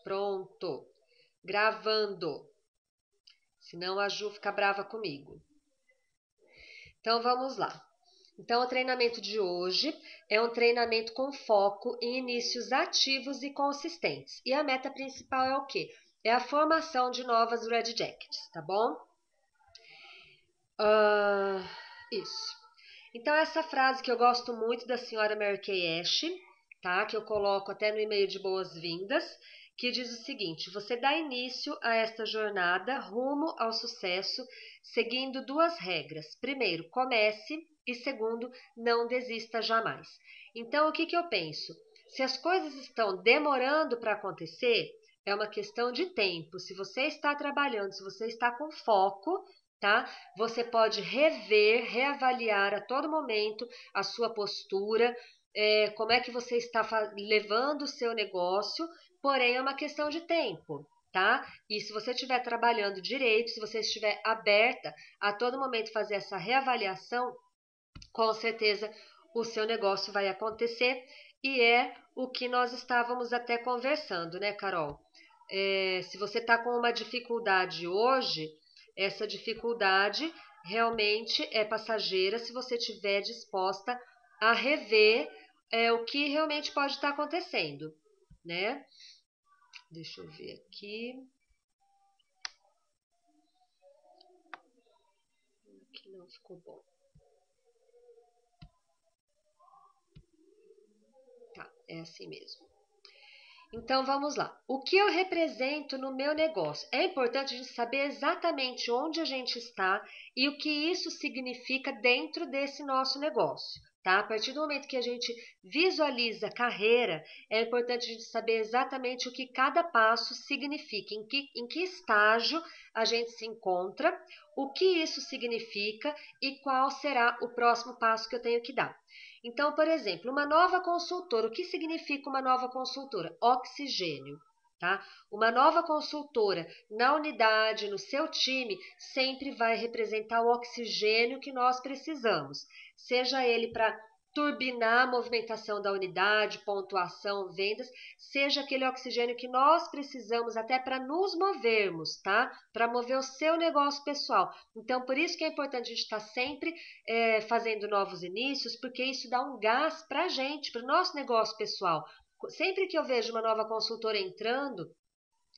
Pronto. Gravando. Senão a Ju fica brava comigo. Então vamos lá. Então o treinamento de hoje é um treinamento com foco em inícios ativos e consistentes. E a meta principal é o quê? É a formação de novas Red Jackets, tá bom? Isso. Então essa frase que eu gosto muito da senhora Mary Kay Ash, tá? Que eu coloco até no e-mail de boas-vindas, que diz o seguinte: você dá início a esta jornada rumo ao sucesso seguindo duas regras. Primeiro, comece e segundo, não desista jamais. Então, o que eu penso? Se as coisas estão demorando para acontecer, é uma questão de tempo. Se você está trabalhando, se você está com foco, tá? Você pode rever, reavaliar a todo momento a sua postura, como é que você está levando o seu negócio, porém é uma questão de tempo, tá? E se você estiver trabalhando direito, se você estiver aberta a todo momento fazer essa reavaliação, com certeza o seu negócio vai acontecer e é o que nós estávamos até conversando, né, Carol? Se você está com uma dificuldade hoje, essa dificuldade realmente é passageira se você estiver disposta a rever o que realmente pode estar acontecendo, né? Deixa eu ver aqui. Aqui não ficou bom. Tá, é assim mesmo. Então vamos lá. O que eu represento no meu negócio? É importante a gente saber exatamente onde a gente está e o que isso significa dentro desse nosso negócio, tá? A partir do momento que a gente visualiza carreira, é importante a gente saber exatamente o que cada passo significa, em que estágio a gente se encontra, o que isso significa e qual será o próximo passo que eu tenho que dar. Então, por exemplo, uma nova consultora, o que significa uma nova consultora? Oxigênio, tá? Uma nova consultora na unidade, no seu time, sempre vai representar o oxigênio que nós precisamos, seja ele para turbinar a movimentação da unidade, pontuação, vendas, seja aquele oxigênio que nós precisamos até para nos movermos, tá? Para mover o seu negócio pessoal. Então, por isso que é importante a gente estar sempre fazendo novos inícios, porque isso dá um gás para a gente, para o nosso negócio pessoal. Sempre que eu vejo uma nova consultora entrando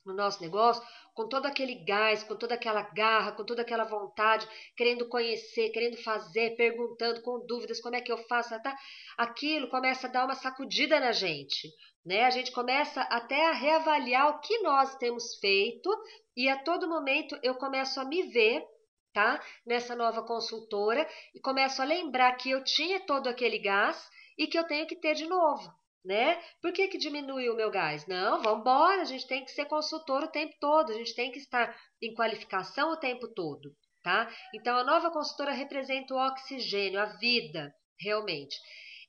no nosso negócio, com todo aquele gás, com toda aquela garra, com toda aquela vontade, querendo conhecer, querendo fazer, perguntando, com dúvidas, como é que eu faço, tá? Aquilo começa a dar uma sacudida na gente, né? A gente começa até a reavaliar o que nós temos feito e a todo momento eu começo a me ver, tá? Nessa nova consultora e começo a lembrar que eu tinha todo aquele gás e que eu tenho que ter de novo, né? Por que diminui o meu gás? Não, vamos embora, a gente tem que ser consultor o tempo todo, a gente tem que estar em qualificação o tempo todo, tá? Então, a nova consultora representa o oxigênio, a vida, realmente.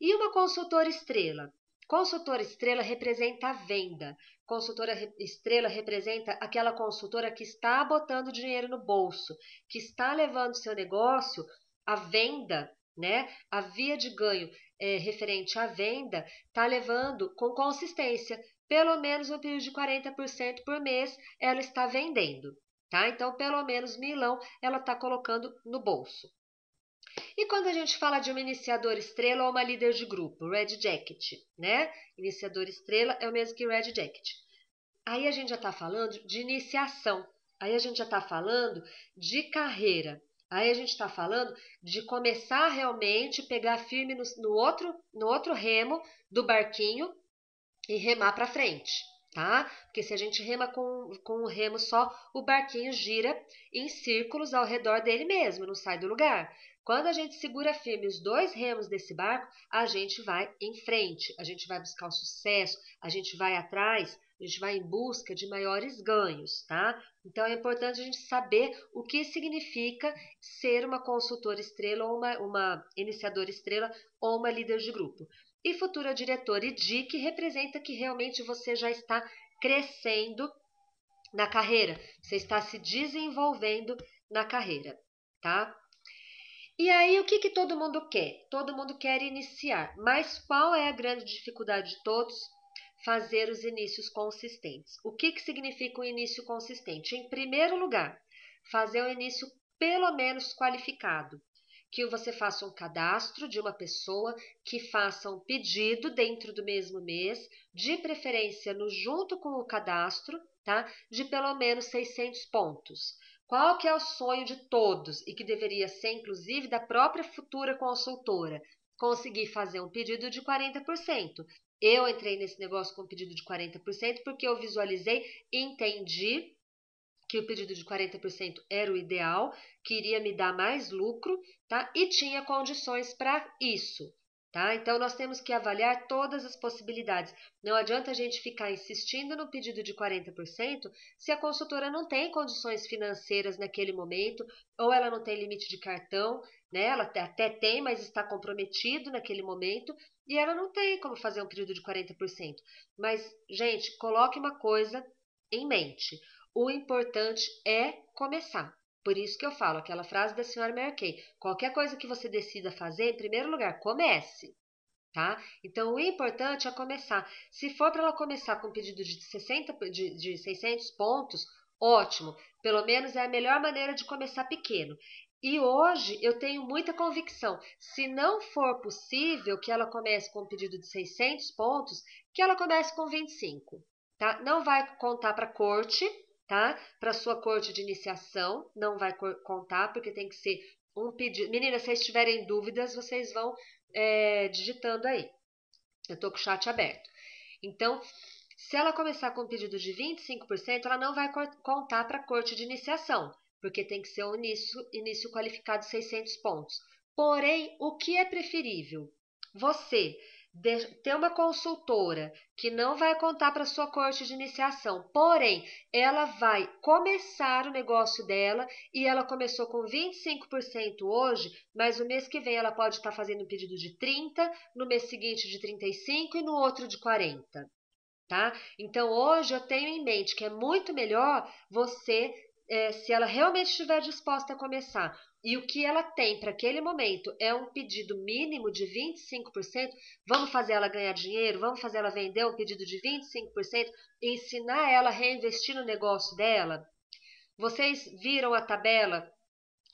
E uma consultora estrela? Consultora estrela representa a venda. Consultora estrela representa aquela consultora que está botando dinheiro no bolso, que está levando seu negócio à venda, né? A via de ganho referente à venda está levando com consistência, pelo menos um período de 40% por mês ela está vendendo, tá? Então, pelo menos milão ela está colocando no bolso. E quando a gente fala de uma iniciadora estrela ou uma líder de grupo, Red Jacket, né? Iniciador estrela é o mesmo que Red Jacket. Aí a gente já está falando de iniciação, aí a gente já está falando de carreira, aí a gente está falando de começar realmente, pegar firme no outro remo do barquinho e remar para frente, tá? Porque se a gente rema com o remo só, o barquinho gira em círculos ao redor dele mesmo, não sai do lugar. Quando a gente segura firme os dois remos desse barco, a gente vai em frente, a gente vai buscar o sucesso, a gente vai atrás, a gente vai em busca de maiores ganhos, tá? Então é importante a gente saber o que significa ser uma consultora estrela ou uma iniciadora estrela ou uma líder de grupo. E futura diretora e DIC representa que realmente você já está crescendo na carreira, você está se desenvolvendo na carreira, tá? E aí, o que todo mundo quer? Todo mundo quer iniciar, mas qual é a grande dificuldade de todos? fazer os inícios consistentes. O que significa um início consistente? Em primeiro lugar, fazer um início pelo menos qualificado. Que você faça um cadastro de uma pessoa, que faça um pedido dentro do mesmo mês, de preferência junto com o cadastro, tá? De pelo menos 600 pontos. Qual que é o sonho de todos e que deveria ser, inclusive, da própria futura consultora? Conseguir fazer um pedido de 40%. Eu entrei nesse negócio com um pedido de 40% porque eu visualizei e entendi que o pedido de 40% era o ideal, que iria me dar mais lucro, tá? E tinha condições para isso, tá? Então nós temos que avaliar todas as possibilidades. Não adianta a gente ficar insistindo no pedido de 40% se a consultora não tem condições financeiras naquele momento, ou ela não tem limite de cartão, né? Ela até tem, mas está comprometido naquele momento, e ela não tem como fazer um pedido de 40%. Mas, gente, coloque uma coisa em mente. O importante é começar. Por isso que eu falo aquela frase da senhora Mary Kay. Qualquer coisa que você decida fazer, em primeiro lugar, comece. Tá? Então, o importante é começar. Se for para ela começar com um pedido de 600 pontos, ótimo. Pelo menos é a melhor maneira de começar pequeno. E hoje eu tenho muita convicção. Se não for possível que ela comece com um pedido de 600 pontos, que ela comece com 25. Tá? Não vai contar para a corte, tá? Para sua corte de iniciação, não vai contar, porque tem que ser um pedido. Meninas, se vocês tiverem dúvidas, vocês vão digitando aí. Eu estou com o chat aberto. Então, se ela começar com um pedido de 25%, ela não vai contar para a corte de iniciação, porque tem que ser um início qualificado de 600 pontos. Porém, o que é preferível? Você ter uma consultora que não vai contar para sua corte de iniciação, porém, ela vai começar o negócio dela e ela começou com 25% hoje, mas o mês que vem ela pode estar fazendo um pedido de 30%, no mês seguinte de 35% e no outro de 40%. Tá? Então hoje eu tenho em mente que é muito melhor você, se ela realmente estiver disposta a começar, e o que ela tem para aquele momento é um pedido mínimo de 25%, vamos fazer ela ganhar dinheiro, vamos fazer ela vender um pedido de 25%, ensinar ela a reinvestir no negócio dela. Vocês viram a tabela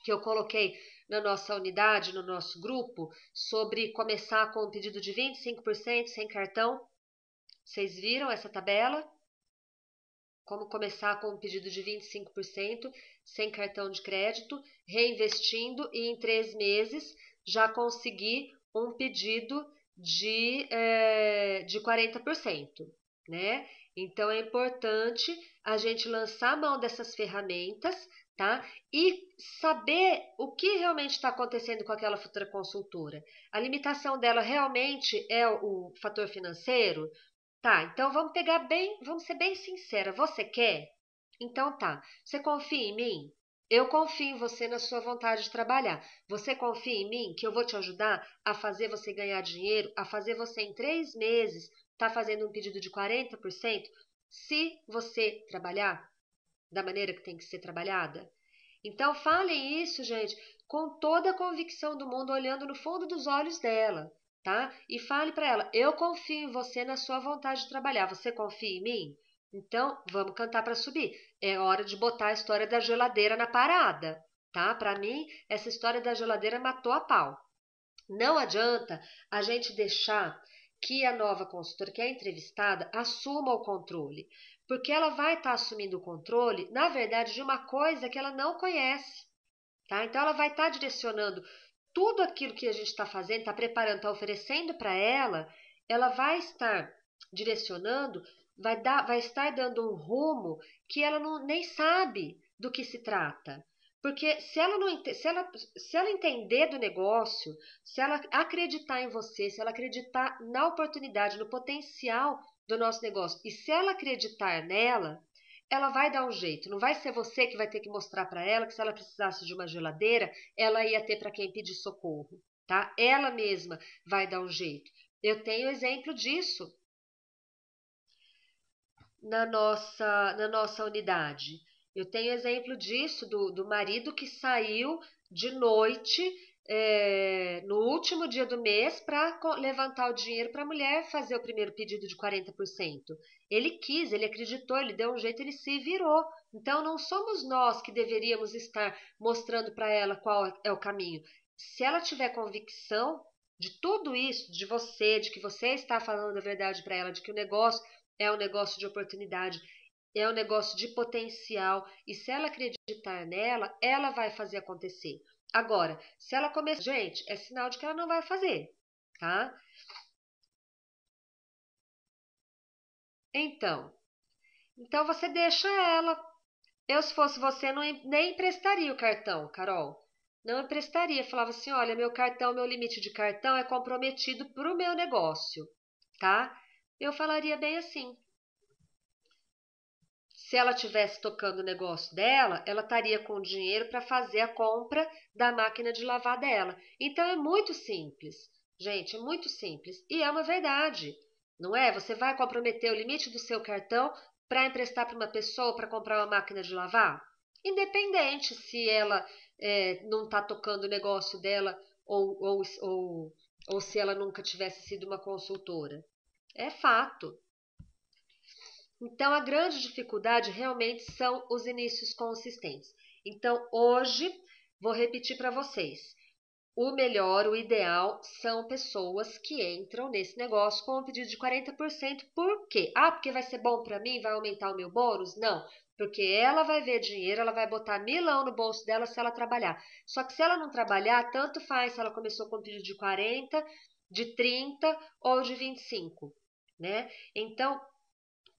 que eu coloquei na nossa unidade, no nosso grupo, sobre começar com um pedido de 25% sem cartão? Vocês viram essa tabela? Como começar com um pedido de 25% sem cartão de crédito, reinvestindo e em 3 meses já conseguir um pedido de 40%, né? Então é importante a gente lançar a mão dessas ferramentas, tá? E saber o que realmente está acontecendo com aquela futura consultora. A limitação dela realmente é o fator financeiro? Tá, então vamos ser bem sincera. Você quer? Então tá. Você confia em mim? Eu confio em você na sua vontade de trabalhar. Você confia em mim que eu vou te ajudar a fazer você ganhar dinheiro, a fazer você em 3 meses tá fazendo um pedido de 40%, se você trabalhar da maneira que tem que ser trabalhada? Então falem isso, gente, com toda a convicção do mundo, olhando no fundo dos olhos dela, tá? E fale para ela: eu confio em você na sua vontade de trabalhar. Você confia em mim? Então vamos cantar para subir. É hora de botar a história da geladeira na parada, tá? Para mim, essa história da geladeira matou a pau. Não adianta a gente deixar que a nova consultora, que é entrevistada, assuma o controle, porque ela vai estar assumindo o controle, na verdade, de uma coisa que ela não conhece, tá? Então, ela vai estar direcionando tudo aquilo que a gente está fazendo, está preparando, está oferecendo para ela vai estar direcionando, vai estar dando um rumo que ela nem sabe do que se trata. Porque se ela entender do negócio, se ela acreditar em você, se ela acreditar na oportunidade, no potencial do nosso negócio, e se ela acreditar nela, ela vai dar um jeito. Não vai ser você que vai ter que mostrar para ela que se ela precisasse de uma geladeira, ela ia ter para quem pedir socorro, tá? Ela mesma vai dar um jeito. Eu tenho exemplo disso na nossa unidade. Eu tenho exemplo disso do marido que saiu de noite no último dia do mês para levantar o dinheiro para a mulher fazer o primeiro pedido de 40%. Ele quis, ele acreditou, ele deu um jeito, ele se virou. Então não somos nós que deveríamos estar mostrando para ela qual é o caminho. Se ela tiver convicção de tudo isso, de você, de que você está falando a verdade para ela, de que o negócio é um negócio de oportunidade, é um negócio de potencial, e se ela acreditar nela, ela vai fazer acontecer. Agora, se ela começar, gente, é sinal de que ela não vai fazer, tá? Então você deixa ela. Eu, se fosse você, não, nem emprestaria o cartão, Carol. Não emprestaria. Falava assim: olha, meu cartão, meu limite de cartão é comprometido para o meu negócio, tá? Eu falaria bem assim. Se ela tivesse tocando o negócio dela, ela estaria com dinheiro para fazer a compra da máquina de lavar dela. Então é muito simples, gente, é muito simples. E é uma verdade, não é? Você vai comprometer o limite do seu cartão para emprestar para uma pessoa para comprar uma máquina de lavar? Independente se ela não está tocando o negócio dela ou se ela nunca tivesse sido uma consultora. É fato. Então, a grande dificuldade realmente são os inícios consistentes. Então, hoje, vou repetir para vocês: o melhor, o ideal, são pessoas que entram nesse negócio com um pedido de 40%. Por quê? Ah, porque vai ser bom para mim, vai aumentar o meu bônus? Não, porque ela vai ver dinheiro, ela vai botar milão no bolso dela se ela trabalhar. Só que se ela não trabalhar, tanto faz se ela começou com um pedido de 40, de 30 ou de 25, né? Então,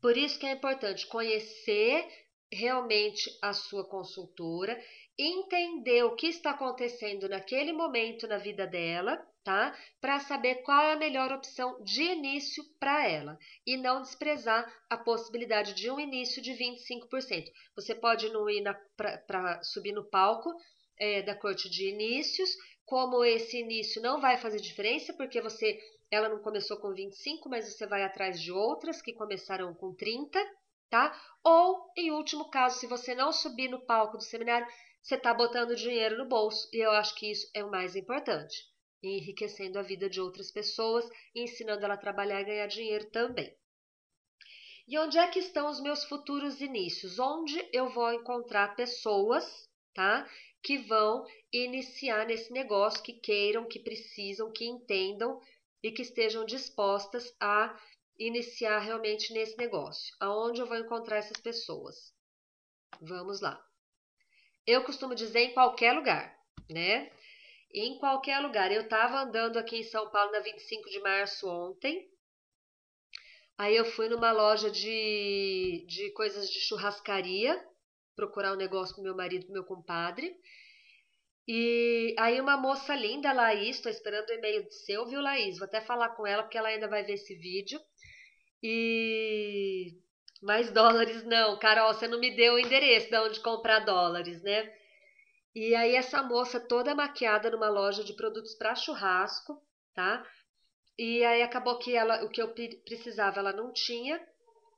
por isso que é importante conhecer realmente a sua consultora, entender o que está acontecendo naquele momento na vida dela, tá? Para saber qual é a melhor opção de início para ela e não desprezar a possibilidade de um início de 25%. Você pode não ir para subir no palco da corte de inícios, como esse início não vai fazer diferença, porque ela não começou com 25, mas você vai atrás de outras que começaram com 30, tá? Ou, em último caso, se você não subir no palco do seminário, você está botando dinheiro no bolso. E eu acho que isso é o mais importante. Enriquecendo a vida de outras pessoas e ensinando ela a trabalhar e ganhar dinheiro também. E onde é que estão os meus futuros inícios? Onde eu vou encontrar pessoas, tá? Que vão iniciar nesse negócio, que queiram, que precisam, que entendam e que estejam dispostas a iniciar realmente nesse negócio. Aonde eu vou encontrar essas pessoas? Vamos lá. Eu costumo dizer em qualquer lugar, né? Em qualquer lugar. Eu estava andando aqui em São Paulo na 25 de março ontem. Aí eu fui numa loja de coisas de churrascaria, procurar um negócio pro meu marido, pro meu compadre. E aí uma moça linda, Laís, tô esperando o e-mail seu, viu, Laís? Vou até falar com ela porque ela ainda vai ver esse vídeo. E mais dólares não, Carol, você não me deu o endereço de onde comprar dólares, né? E aí essa moça toda maquiada numa loja de produtos para churrasco, tá? E aí acabou que o que eu precisava ela não tinha.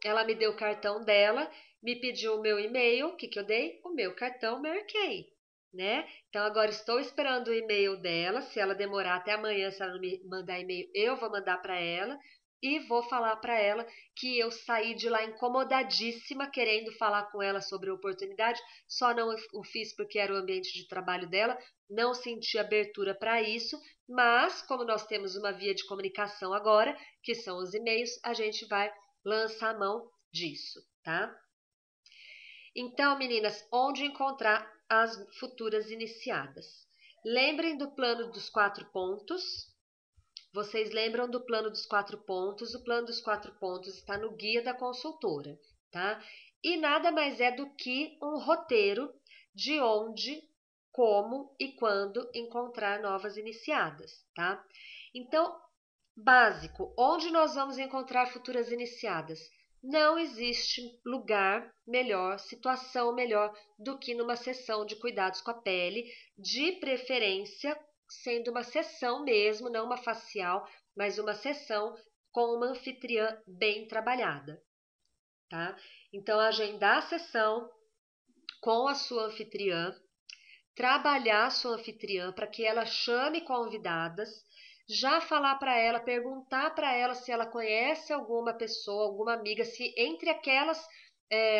Ela me deu o cartão dela, me pediu o meu e-mail. O que que eu dei? O meu cartão marquei, né? Então agora estou esperando o e-mail dela. Se ela demorar até amanhã, se ela não me mandar e-mail, eu vou mandar para ela e vou falar para ela que eu saí de lá incomodadíssima, querendo falar com ela sobre a oportunidade, só não o fiz porque era o ambiente de trabalho dela, não senti abertura para isso, mas como nós temos uma via de comunicação agora, que são os e-mails, a gente vai lançar a mão disso, tá? Então, meninas, onde encontrar as futuras iniciadas? Lembrem do plano dos 4 pontos. Vocês lembram do plano dos 4 pontos? O plano dos 4 pontos está no guia da consultora, tá? E nada mais é do que um roteiro de onde, como e quando encontrar novas iniciadas, tá? Então, básico, onde nós vamos encontrar futuras iniciadas? Não existe lugar melhor, situação melhor do que numa sessão de cuidados com a pele, de preferência sendo uma sessão mesmo, não uma facial, mas uma sessão com uma anfitriã bem trabalhada, tá? Então, agendar a sessão com a sua anfitriã, trabalhar a sua anfitriã para que ela chame convidadas, já falar para ela, perguntar para ela se ela conhece alguma pessoa, alguma amiga, se entre aquelas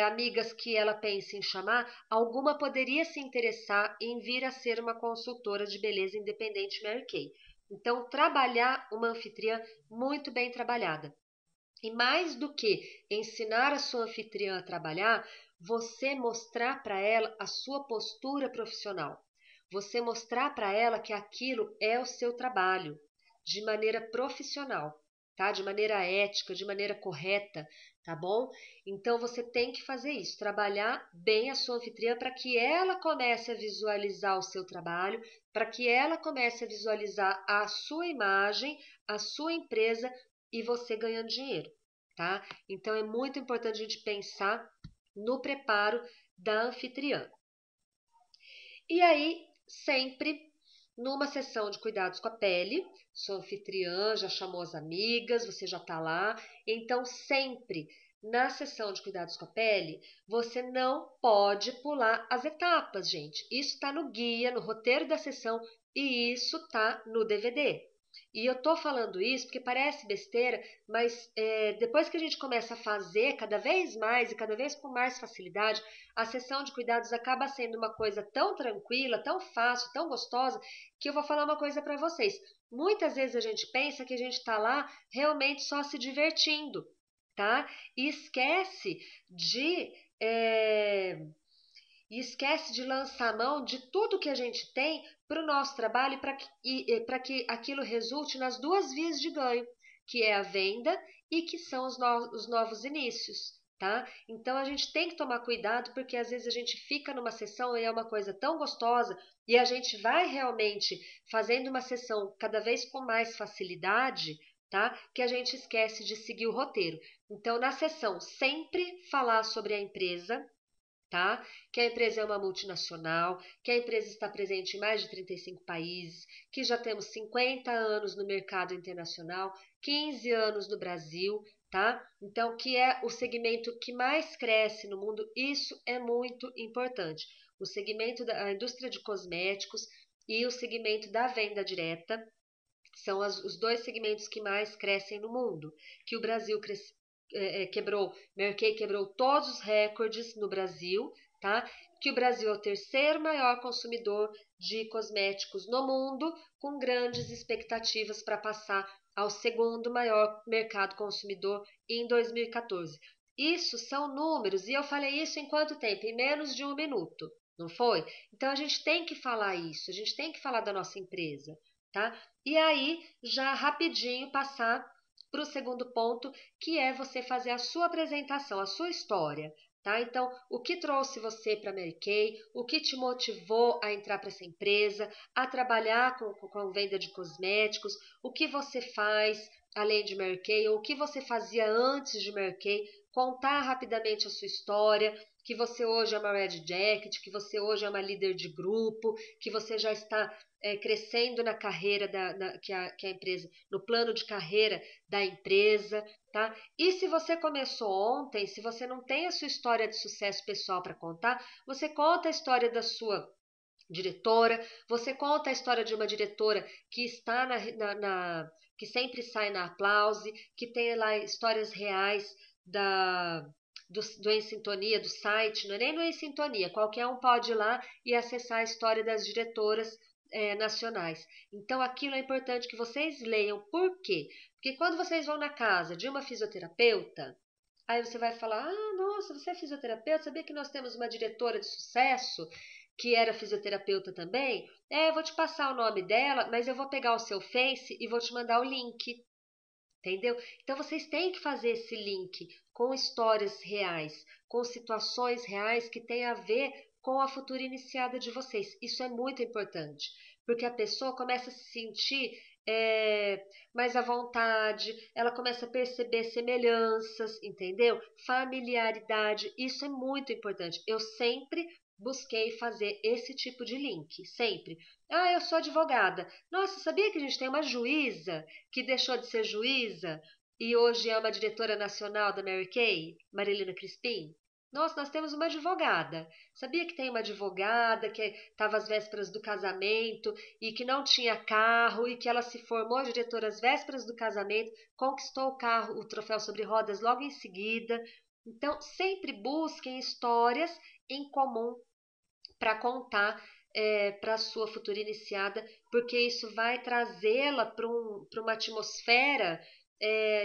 amigas que ela pensa em chamar, alguma poderia se interessar em vir a ser uma consultora de beleza independente Mary Kay. Então, trabalhar uma anfitriã muito bem trabalhada. E mais do que ensinar a sua anfitriã a trabalhar, você mostrar para ela a sua postura profissional. Você mostrar para ela que aquilo é o seu trabalho, de maneira profissional, tá? De maneira ética, de maneira correta, tá bom? Então você tem que fazer isso, trabalhar bem a sua anfitriã para que ela comece a visualizar o seu trabalho, para que ela comece a visualizar a sua imagem, a sua empresa e você ganhando dinheiro, tá? Então é muito importante a gente pensar no preparo da anfitriã. E aí, sempre numa sessão de cuidados com a pele, sua anfitriã já chamou as amigas, você já tá lá, então sempre na sessão de cuidados com a pele, você não pode pular as etapas, gente. Isso tá no guia, no roteiro da sessão e isso tá no DVD. E eu tô falando isso porque parece besteira, mas depois que a gente começa a fazer cada vez mais e cada vez com mais facilidade, a sessão de cuidados acaba sendo uma coisa tão tranquila, tão fácil, tão gostosa, que eu vou falar uma coisa para vocês. Muitas vezes a gente pensa que a gente está lá realmente só se divertindo, tá? E de é, esquece de lançar mão de tudo que a gente tem para o nosso trabalho e para que aquilo resulte nas duas vias de ganho, que é a venda e que são os novos inícios, tá? Então a gente tem que tomar cuidado porque às vezes a gente fica numa sessão e é uma coisa tão gostosa e a gente vai realmente fazendo uma sessão cada vez com mais facilidade, tá? Que a gente esquece de seguir o roteiro. Então na sessão sempre falar sobre a empresa, tá? Que a empresa é uma multinacional, que a empresa está presente em mais de 35 países, que já temos 50 anos no mercado internacional, 15 anos no Brasil, tá? Então, que é o segmento que mais cresce no mundo, isso é muito importante. O segmento da indústria de cosméticos e o segmento da venda direta são os dois segmentos que mais crescem no mundo, que o Brasil quebrou, Mary Kay quebrou todos os recordes no Brasil, tá? Que o Brasil é o terceiro maior consumidor de cosméticos no mundo, com grandes expectativas para passar ao segundo maior mercado consumidor em 2014. Isso são números, e eu falei isso em quanto tempo? Em menos de um minuto, não foi? Então a gente tem que falar isso, a gente tem que falar da nossa empresa, tá? E aí, já rapidinho passar para o segundo ponto, que é você fazer a sua apresentação, a sua história, tá? Então, o que trouxe você para a Mary Kay, o que te motivou a entrar para essa empresa, a trabalhar com venda de cosméticos, o que você faz além de Mary Kay, ou o que você fazia antes de Mary Kay, contar rapidamente a sua história, que você hoje é uma Red Jacket, que você hoje é uma líder de grupo, que você já está crescendo na carreira que a empresa, no plano de carreira da empresa, tá? E se você começou ontem, se você não tem a sua história de sucesso pessoal para contar, você conta a história da sua diretora, você conta a história de uma diretora que está que sempre sai na Aplause, que tem lá histórias reais do Em Sintonia, do site, não é nem no Em Sintonia, qualquer um pode ir lá e acessar a história das diretoras nacionais. Então aquilo é importante que vocês leiam. Por quê? Porque quando vocês vão na casa de uma fisioterapeuta, aí você vai falar: ah, nossa, você é fisioterapeuta? Sabia que nós temos uma diretora de sucesso que era fisioterapeuta também? É, eu vou te passar o nome dela, mas eu vou pegar o seu Face e vou te mandar o link. Entendeu? Então vocês têm que fazer esse link com histórias reais, com situações reais que têm a ver com a futura iniciada de vocês. Isso é muito importante, porque a pessoa começa a se sentir mais à vontade, ela começa a perceber semelhanças, entendeu? Familiaridade, isso é muito importante. Eu sempre busquei fazer esse tipo de link, sempre. Ah, eu sou advogada. Nossa, sabia que a gente tem uma juíza que deixou de ser juíza e hoje é uma diretora nacional da Mary Kay, Marilena Crispim? Nossa, nós temos uma advogada. Sabia que tem uma advogada que estava às vésperas do casamento e que não tinha carro e que ela se formou diretora às vésperas do casamento, conquistou o carro, o troféu sobre rodas logo em seguida. Então, sempre busquem histórias em comum para contar para a sua futura iniciada, porque isso vai trazê-la para uma atmosfera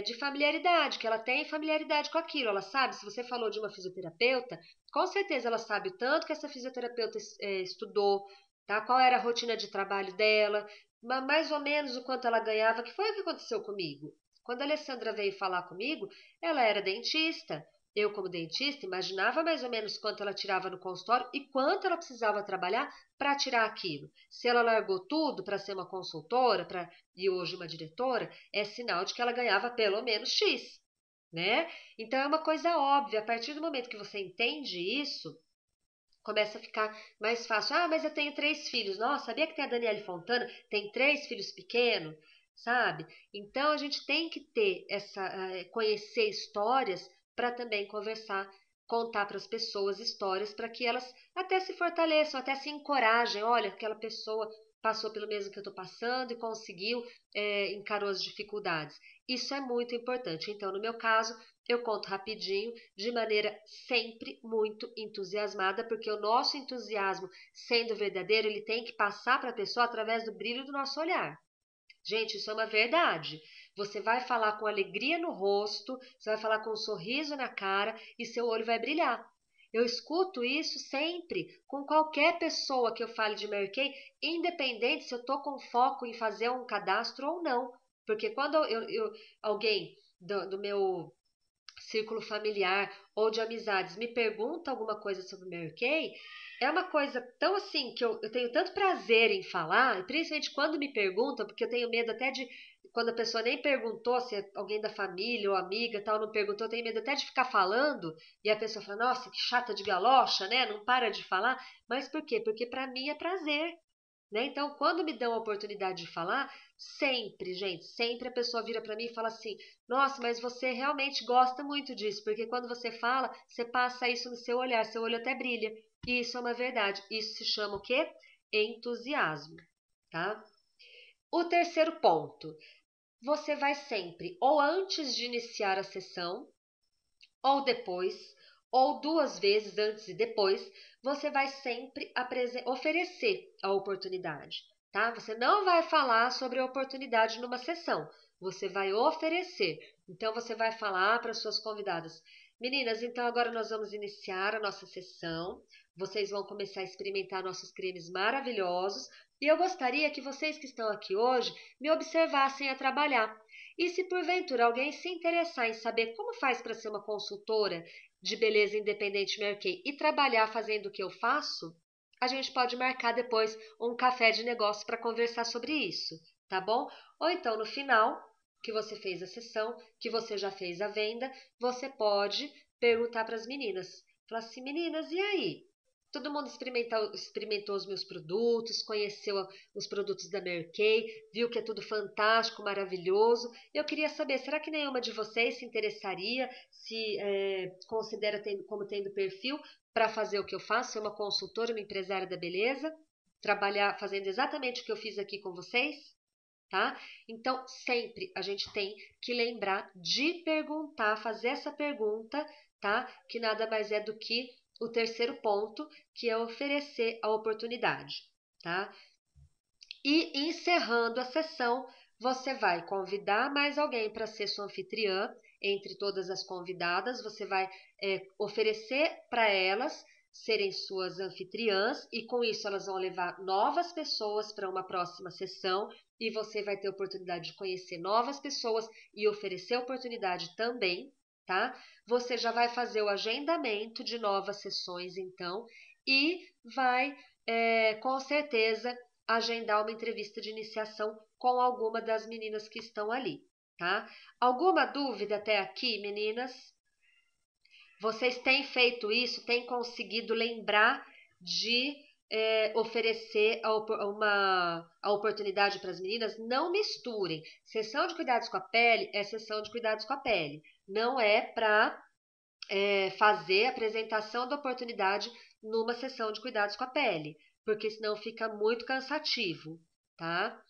de familiaridade, que ela tem familiaridade com aquilo, ela sabe, se você falou de uma fisioterapeuta, com certeza ela sabe o tanto que essa fisioterapeuta estudou, tá? Qual era a rotina de trabalho dela, mais ou menos o quanto ela ganhava, que foi o que aconteceu comigo. Quando a Alessandra veio falar comigo, ela era dentista. Eu, como dentista, imaginava mais ou menos quanto ela tirava no consultório e quanto ela precisava trabalhar para tirar aquilo. Se ela largou tudo para ser uma consultora e hoje uma diretora, é sinal de que ela ganhava pelo menos X, né? Então é uma coisa óbvia. A partir do momento que você entende isso, começa a ficar mais fácil. Ah, mas eu tenho 3 filhos. Nossa, sabia que tem a Daniele Fontana? Tem 3 filhos pequenos, sabe? Então a gente tem que ter conhecer histórias para também conversar, contar para as pessoas histórias para que elas até se fortaleçam, até se encorajem. Olha, aquela pessoa passou pelo mesmo que eu estou passando e conseguiu, encarou as dificuldades. Isso é muito importante. Então, no meu caso, eu conto rapidinho, de maneira sempre muito entusiasmada, porque o nosso entusiasmo, sendo verdadeiro, ele tem que passar para a pessoa através do brilho do nosso olhar. Gente, isso é uma verdade. Você vai falar com alegria no rosto, você vai falar com um sorriso na cara e seu olho vai brilhar. Eu escuto isso sempre, com qualquer pessoa que eu fale de Mary Kay, independente se eu estou com foco em fazer um cadastro ou não. Porque quando alguém do meu círculo familiar ou de amizades me pergunta alguma coisa sobre Mary Kay, é uma coisa tão assim que eu tenho tanto prazer em falar, e principalmente quando me perguntam, porque eu tenho medo até de, quando a pessoa nem perguntou, se é alguém da família ou amiga tal, não perguntou, eu tenho medo até de ficar falando, e a pessoa fala, nossa, que chata de galocha, né? Não para de falar. Mas por quê? Porque para mim é prazer. Né? Então, quando me dão a oportunidade de falar, sempre, gente, sempre a pessoa vira para mim e fala assim: Nossa, mas você realmente gosta muito disso, porque quando você fala, você passa isso no seu olhar, seu olho até brilha. E isso é uma verdade. Isso se chama o quê? Entusiasmo, tá? O terceiro ponto: você vai sempre, ou antes de iniciar a sessão, ou depois, ou 2 vezes antes e depois, você vai sempre oferecer a oportunidade, tá? Você não vai falar sobre a oportunidade numa sessão, você vai oferecer. Então você vai falar para suas convidadas: Meninas, então agora nós vamos iniciar a nossa sessão. Vocês vão começar a experimentar nossos cremes maravilhosos e eu gostaria que vocês que estão aqui hoje me observassem a trabalhar. E se porventura alguém se interessar em saber como faz para ser uma consultora de beleza independente Mary Kay e trabalhar fazendo o que eu faço, a gente pode marcar depois um café de negócio para conversar sobre isso, tá bom? Ou então no final, que você fez a sessão, que você já fez a venda, você pode perguntar para as meninas. Falar assim, meninas, e aí? Todo mundo experimentou os meus produtos, conheceu os produtos da Mary Kay, viu que é tudo fantástico, maravilhoso. Eu queria saber, será que nenhuma de vocês se interessaria, se considera como tendo perfil para fazer o que eu faço, ser uma consultora, uma empresária da beleza, trabalhar fazendo exatamente o que eu fiz aqui com vocês? Tá? Então, sempre a gente tem que lembrar de perguntar, fazer essa pergunta, tá? Que nada mais é do que o terceiro ponto, que é oferecer a oportunidade, tá? E encerrando a sessão, você vai convidar mais alguém para ser sua anfitriã, entre todas as convidadas, você vai oferecer para elas serem suas anfitriãs e com isso elas vão levar novas pessoas para uma próxima sessão e você vai ter oportunidade de conhecer novas pessoas e oferecer oportunidade também, tá? Você já vai fazer o agendamento de novas sessões então e vai com certeza agendar uma entrevista de iniciação com alguma das meninas que estão ali, tá? Alguma dúvida até aqui, meninas? Vocês têm feito isso? Têm conseguido lembrar de oferecer a oportunidade para as meninas? Não misturem. Sessão de cuidados com a pele é sessão de cuidados com a pele. Não é para fazer a apresentação da oportunidade numa sessão de cuidados com a pele, porque senão fica muito cansativo, tá?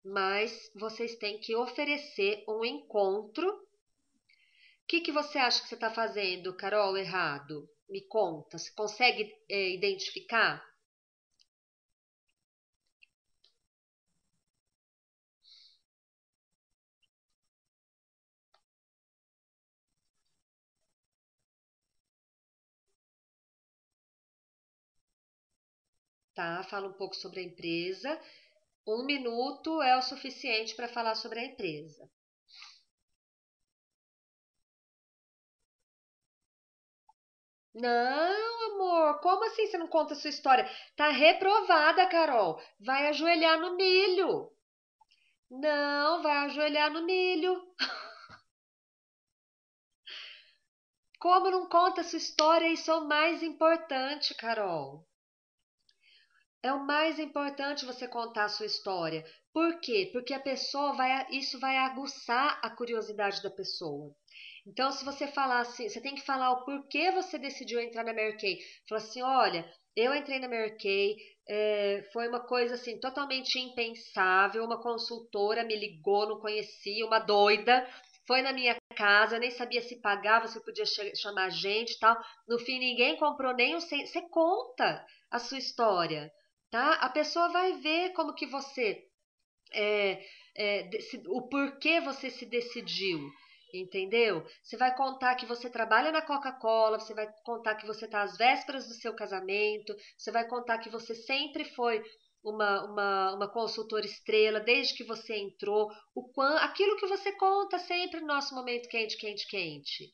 Mas vocês têm que oferecer um encontro. O que você acha que você está fazendo, Carol, errado? Me conta, você consegue identificar? Tá? Fala um pouco sobre a empresa. 1 minuto é o suficiente para falar sobre a empresa. Não, amor, como assim você não conta a sua história? Tá reprovada, Carol. Vai ajoelhar no milho. Não, vai ajoelhar no milho. Como não conta a sua história? Isso é o mais importante, Carol. É o mais importante você contar a sua história. Por quê? Porque a pessoa isso vai aguçar a curiosidade da pessoa. Então, se você falar assim, você tem que falar o porquê você decidiu entrar na Mary Kay. Fala assim, olha, eu entrei na Mary Kay, foi uma coisa assim totalmente impensável. Uma consultora me ligou, não conhecia, uma doida, foi na minha casa, eu nem sabia se pagava, se eu podia chamar gente e tal. No fim, ninguém comprou nem um cento. Você conta a sua história, tá? A pessoa vai ver como que você o porquê você se decidiu, entendeu? Você vai contar que você trabalha na Coca-Cola, você vai contar que você está às vésperas do seu casamento, você vai contar que você sempre foi uma consultora estrela desde que você entrou, aquilo que você conta sempre no nosso momento quente, quente, quente.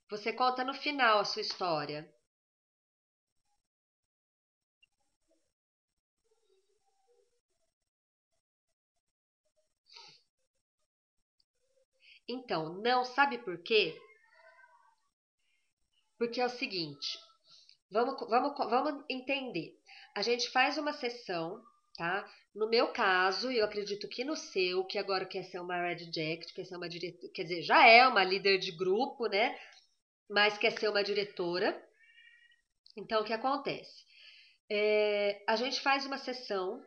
Você conta no final a sua história. Então, não, sabe por quê? Porque é o seguinte, vamos entender. A gente faz uma sessão, tá? No meu caso, e eu acredito que no seu, que agora quer ser uma Red Jacket, quer ser uma diretora, quer dizer, já é uma líder de grupo, né? Mas quer ser uma diretora. Então, o que acontece? A gente faz uma sessão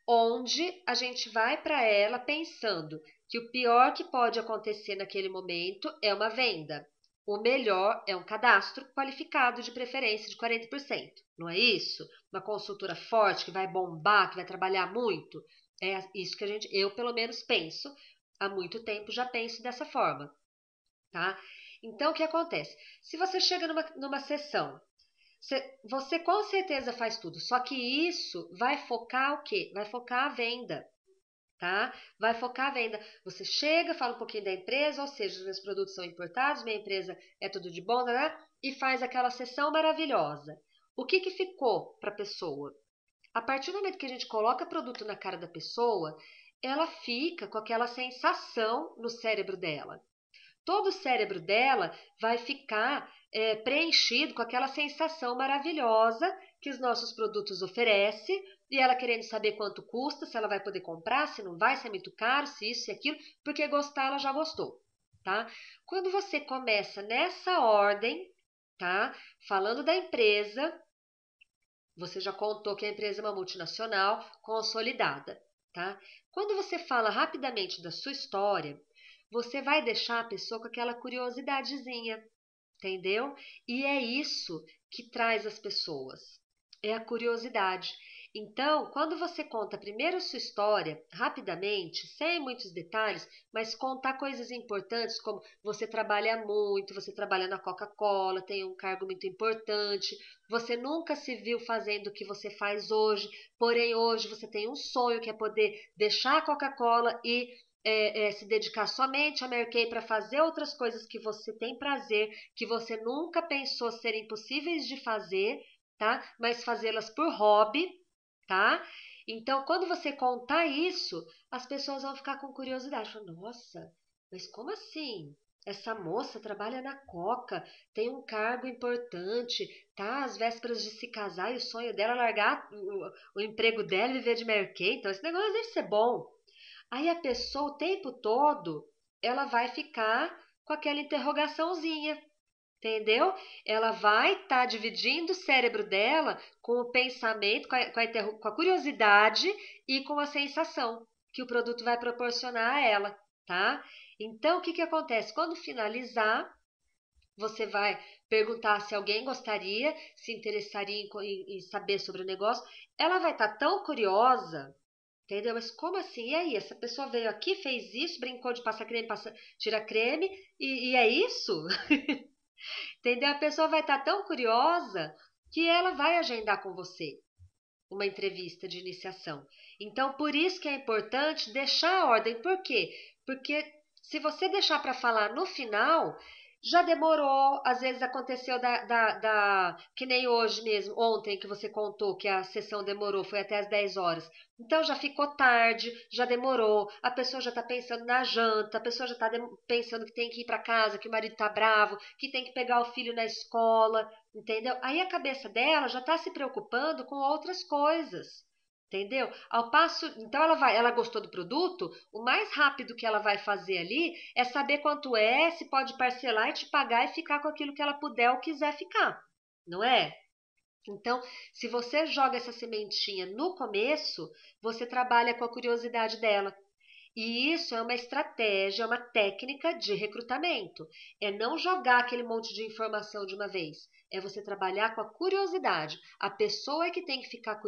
onde a gente vai para ela pensando que o pior que pode acontecer naquele momento é uma venda. O melhor é um cadastro qualificado, de preferência de 40%. Não é isso? Uma consultora forte que vai bombar, que vai trabalhar muito. É isso que eu pelo menos penso. Há muito tempo já penso dessa forma, tá? Então o que acontece? Se você chega numa sessão, você com certeza faz tudo, só que isso vai focar o quê? Vai focar a venda, tá? Vai focar a venda. Você chega, fala um pouquinho da empresa, ou seja, os meus produtos são importados, minha empresa é tudo de bom, né? E faz aquela sessão maravilhosa. O que ficou para a pessoa? A partir do momento que a gente coloca produto na cara da pessoa, ela fica com aquela sensação no cérebro dela. Todo o cérebro dela vai ficar preenchido com aquela sensação maravilhosa que os nossos produtos oferecem, e ela querendo saber quanto custa, se ela vai poder comprar, se não vai, se é muito caro, se isso e aquilo, porque gostar ela já gostou, tá? Quando você começa nessa ordem, tá? Falando da empresa, você já contou que a empresa é uma multinacional consolidada, tá? Quando você fala rapidamente da sua história, você vai deixar a pessoa com aquela curiosidadezinha, entendeu? E é isso que traz as pessoas, é a curiosidade. Então, quando você conta primeiro a sua história, rapidamente, sem muitos detalhes, mas contar coisas importantes, como você trabalha muito, você trabalha na Coca-Cola, tem um cargo muito importante, você nunca se viu fazendo o que você faz hoje, porém hoje você tem um sonho que é poder deixar a Coca-Cola e se dedicar somente a Mary Kay para fazer outras coisas que você tem prazer, que você nunca pensou serem possíveis de fazer, tá? Mas fazê-las por hobby, tá? Então, quando você contar isso, as pessoas vão ficar com curiosidade. Falam, nossa, mas como assim? Essa moça trabalha na Coca, tem um cargo importante, tá às vésperas de se casar e o sonho dela é largar o emprego dela e viver de Mary Kay, então esse negócio deve ser bom. Aí a pessoa o tempo todo, ela vai ficar com aquela interrogaçãozinha, entendeu? Ela vai estar dividindo o cérebro dela com o pensamento, com a curiosidade e com a sensação que o produto vai proporcionar a ela, tá? Então, o que que acontece? Quando finalizar, você vai perguntar se alguém gostaria, se interessaria em saber sobre o negócio. Ela vai estar tão curiosa, entendeu? Mas como assim? E aí? Essa pessoa veio aqui, fez isso, brincou de passar creme, tira creme, e é isso? Entendeu? A pessoa vai estar tão curiosa que ela vai agendar com você uma entrevista de iniciação. Então, por isso que é importante deixar a ordem. Por quê? Porque se você deixar para falar no final, já demorou, às vezes aconteceu que nem hoje mesmo, ontem que você contou que a sessão demorou, foi até às 10 horas. Então já ficou tarde, já demorou, a pessoa já está pensando na janta, a pessoa já está pensando que tem que ir para casa, que o marido está bravo, que tem que pegar o filho na escola, entendeu? Aí a cabeça dela já está se preocupando com outras coisas. Entendeu? Ao passo, então ela gostou do produto, o mais rápido que ela vai fazer ali é saber quanto é, se pode parcelar e te pagar e ficar com aquilo que ela puder ou quiser ficar, não é? Então, se você joga essa sementinha no começo, você trabalha com a curiosidade dela. E isso é uma estratégia, é uma técnica de recrutamento. É não jogar aquele monte de informação de uma vez. É você trabalhar com a curiosidade. A pessoa é que tem que ficar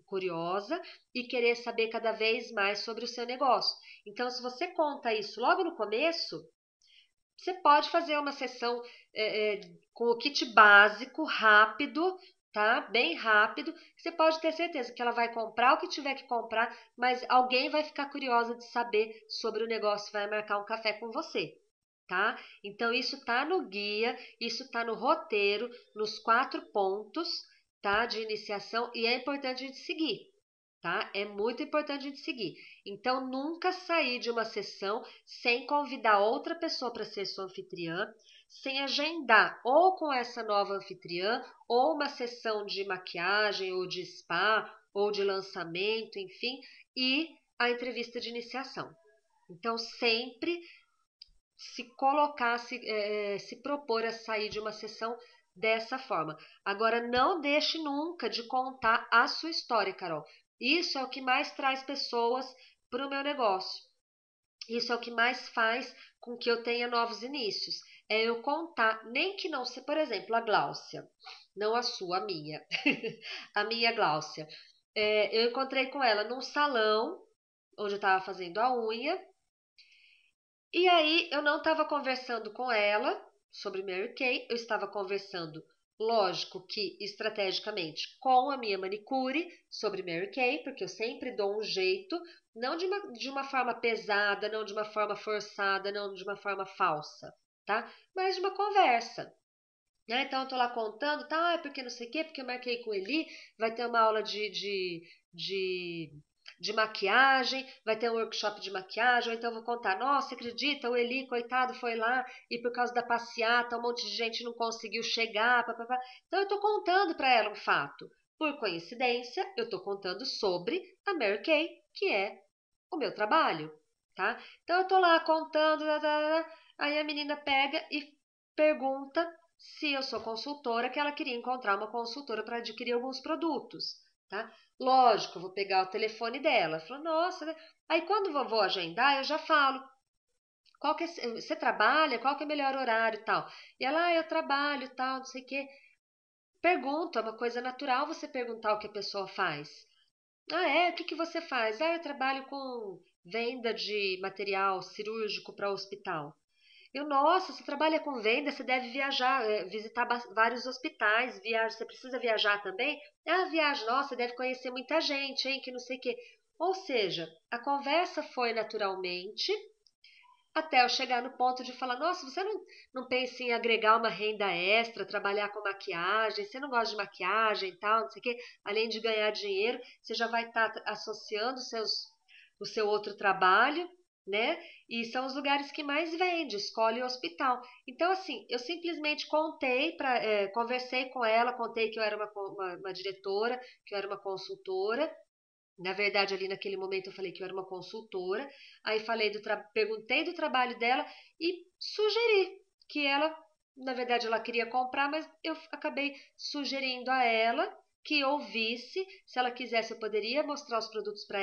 curiosa e querer saber cada vez mais sobre o seu negócio. Então, se você conta isso logo no começo, você pode fazer uma sessão com o kit básico, rápido, tá? Bem rápido. Você pode ter certeza que ela vai comprar o que tiver que comprar, mas alguém vai ficar curiosa de saber sobre o negócio e vai marcar um café com você, tá? Então, isso tá no guia, isso tá no roteiro, nos 4 pontos, tá? De iniciação, e é importante a gente seguir, tá? É muito importante a gente seguir. Então, nunca sair de uma sessão sem convidar outra pessoa para ser sua anfitriã, sem agendar ou com essa nova anfitriã, ou uma sessão de maquiagem, ou de spa, ou de lançamento, enfim, e a entrevista de iniciação. Então, sempre se colocar, se propor a sair de uma sessão dessa forma. Agora, não deixe nunca de contar a sua história, Carol. Isso é o que mais traz pessoas para o meu negócio. Isso é o que mais faz com que eu tenha novos inícios. É eu contar, nem que não seja, por exemplo, a Gláucia, não a sua, a minha. A minha Gláucia. Eu encontrei com ela num salão onde eu estava fazendo a unha. E aí eu não estava conversando com ela sobre Mary Kay, eu estava conversando, lógico que estrategicamente, com a minha manicure sobre Mary Kay, porque eu sempre dou um jeito, não de uma forma pesada, não de uma forma forçada, não de uma forma falsa, tá? Mas de uma conversa. Né? Então eu tô lá contando, tá? É porque não sei o quê, porque eu marquei com ele, vai ter uma aula de, de maquiagem, vai ter um workshop de maquiagem, ou então eu vou contar, nossa, acredita, o Eli, coitado, foi lá e por causa da passeata, um monte de gente não conseguiu chegar, papapá. Então eu tô contando para ela um fato. Por coincidência, eu tô contando sobre a Mary Kay, que é o meu trabalho, tá? Então eu tô lá contando, aí a menina pega e pergunta se eu sou consultora, que ela queria encontrar uma consultora para adquirir alguns produtos, tá? Lógico, eu vou pegar o telefone dela. Falou, nossa, né? Aí quando eu vou agendar, eu já falo, qual que é, você trabalha? Qual que é o melhor horário e tal? E ela, eu trabalho e tal, não sei o quê. Pergunta, é uma coisa natural você perguntar o que a pessoa faz. Ah, é? O que que você faz? Ah, eu trabalho com venda de material cirúrgico para hospital. Nossa, você trabalha com venda, você deve viajar, visitar vários hospitais, você precisa viajar também? Ah, viaja, nossa, você deve conhecer muita gente, hein, que não sei o quê. Ou seja, a conversa foi naturalmente até eu chegar no ponto de falar, nossa, você não pensa em agregar uma renda extra, trabalhar com maquiagem, você não gosta de maquiagem e tal, não sei o quê, além de ganhar dinheiro, você já vai estar associando o seu outro trabalho, né? E são os lugares que mais vende, escolhe o hospital. Então, assim, eu simplesmente conversei com ela, contei que eu era uma diretora, que eu era uma consultora, Na verdade, ali naquele momento eu falei que eu era uma consultora, aí perguntei do trabalho dela e sugeri que ela, na verdade, ela queria comprar, mas eu acabei sugerindo a ela que ouvisse, se ela quisesse, eu poderia mostrar os produtos para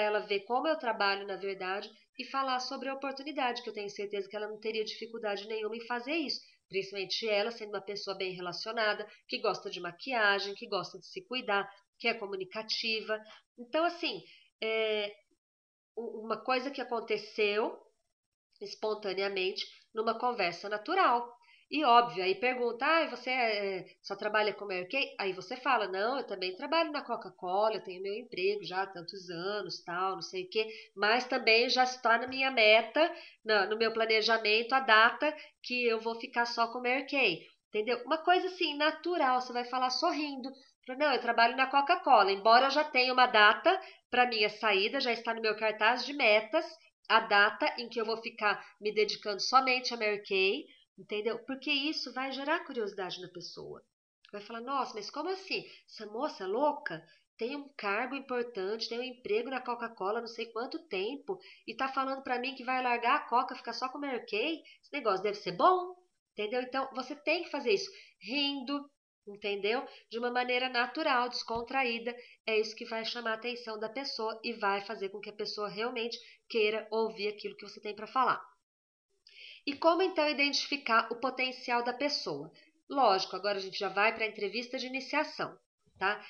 ela ver como eu trabalho, na verdade, e falar sobre a oportunidade, que eu tenho certeza que ela não teria dificuldade nenhuma em fazer isso. Principalmente ela, sendo uma pessoa bem relacionada, que gosta de maquiagem, que gosta de se cuidar, que é comunicativa. Então, assim, é uma coisa que aconteceu espontaneamente numa conversa natural. E óbvio, aí pergunta, você só trabalha com Mary Kay? Aí você fala, não, eu também trabalho na Coca-Cola, eu tenho meu emprego já há tantos anos, tal, não sei o quê, mas também já está na minha meta, no meu planejamento, a data que eu vou ficar só com Mary Kay. Entendeu? Uma coisa assim, natural, você vai falar sorrindo. Não, eu trabalho na Coca-Cola, embora eu já tenha uma data para minha saída, já está no meu cartaz de metas, a data em que eu vou ficar me dedicando somente a Mary Kay, entendeu? Porque isso vai gerar curiosidade na pessoa. Vai falar, nossa, mas como assim? Essa moça louca tem um cargo importante, tem um emprego na Coca-Cola não sei quanto tempo e tá falando pra mim que vai largar a Coca, ficar só com Mary Kay? Esse negócio deve ser bom, entendeu? Então, você tem que fazer isso rindo, entendeu? De uma maneira natural, descontraída. É isso que vai chamar a atenção da pessoa e vai fazer com que a pessoa realmente queira ouvir aquilo que você tem para falar. E como então identificar o potencial da pessoa? Lógico, agora a gente já vai para a entrevista de iniciação, tá?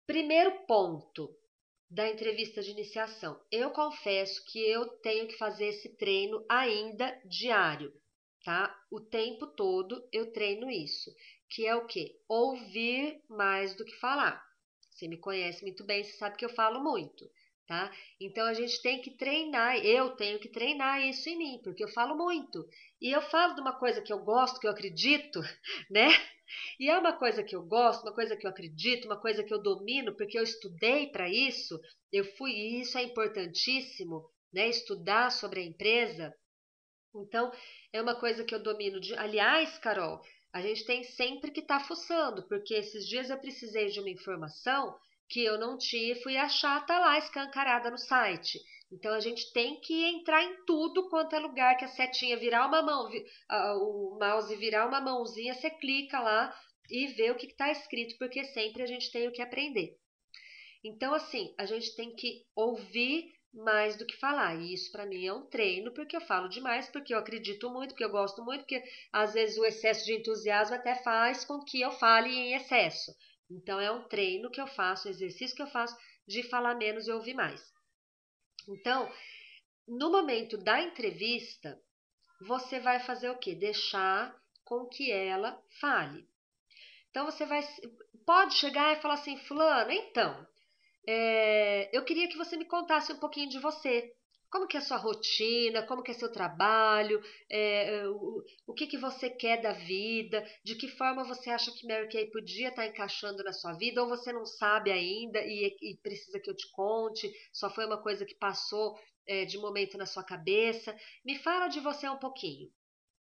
Primeiro ponto da entrevista de iniciação. Eu confesso que eu tenho que fazer esse treino ainda diário, tá? O tempo todo eu treino isso, que é o quê? Ouvir mais do que falar. Você me conhece muito bem, você sabe que eu falo muito, tá? Então a gente tem que treinar, eu tenho que treinar isso em mim, porque eu falo muito. E eu falo de uma coisa que eu gosto, que eu acredito, né? E é uma coisa que eu gosto, uma coisa que eu acredito, uma coisa que eu domino, porque eu estudei para isso, e isso é importantíssimo, né? Estudar sobre a empresa. Então, é uma coisa que eu domino. Aliás, Carol, a gente tem sempre que estar fuçando, porque esses dias eu precisei de uma informação que eu não tinha e fui achar, tá lá escancarada no site. Então, a gente tem que entrar em tudo quanto é lugar que a setinha virar uma mão, o mouse virar uma mãozinha, você clica lá e vê o que está escrito, porque sempre a gente tem o que aprender. Então, assim, a gente tem que ouvir mais do que falar. E isso para mim é um treino, porque eu falo demais, porque eu acredito muito, porque eu gosto muito, porque às vezes o excesso de entusiasmo até faz com que eu fale em excesso. Então, é um treino que eu faço, um exercício que eu faço de falar menos e ouvir mais. Então, no momento da entrevista, você vai fazer o quê? Deixar com que ela fale. Então, pode chegar e falar assim, fulano, então, eu queria que você me contasse um pouquinho de você. Como que é a sua rotina? Como que é seu trabalho? O que que você quer da vida? De que forma você acha que Mary Kay podia estar encaixando na sua vida? Ou você não sabe ainda e precisa que eu te conte? Só foi uma coisa que passou de momento na sua cabeça? Me fala de você um pouquinho.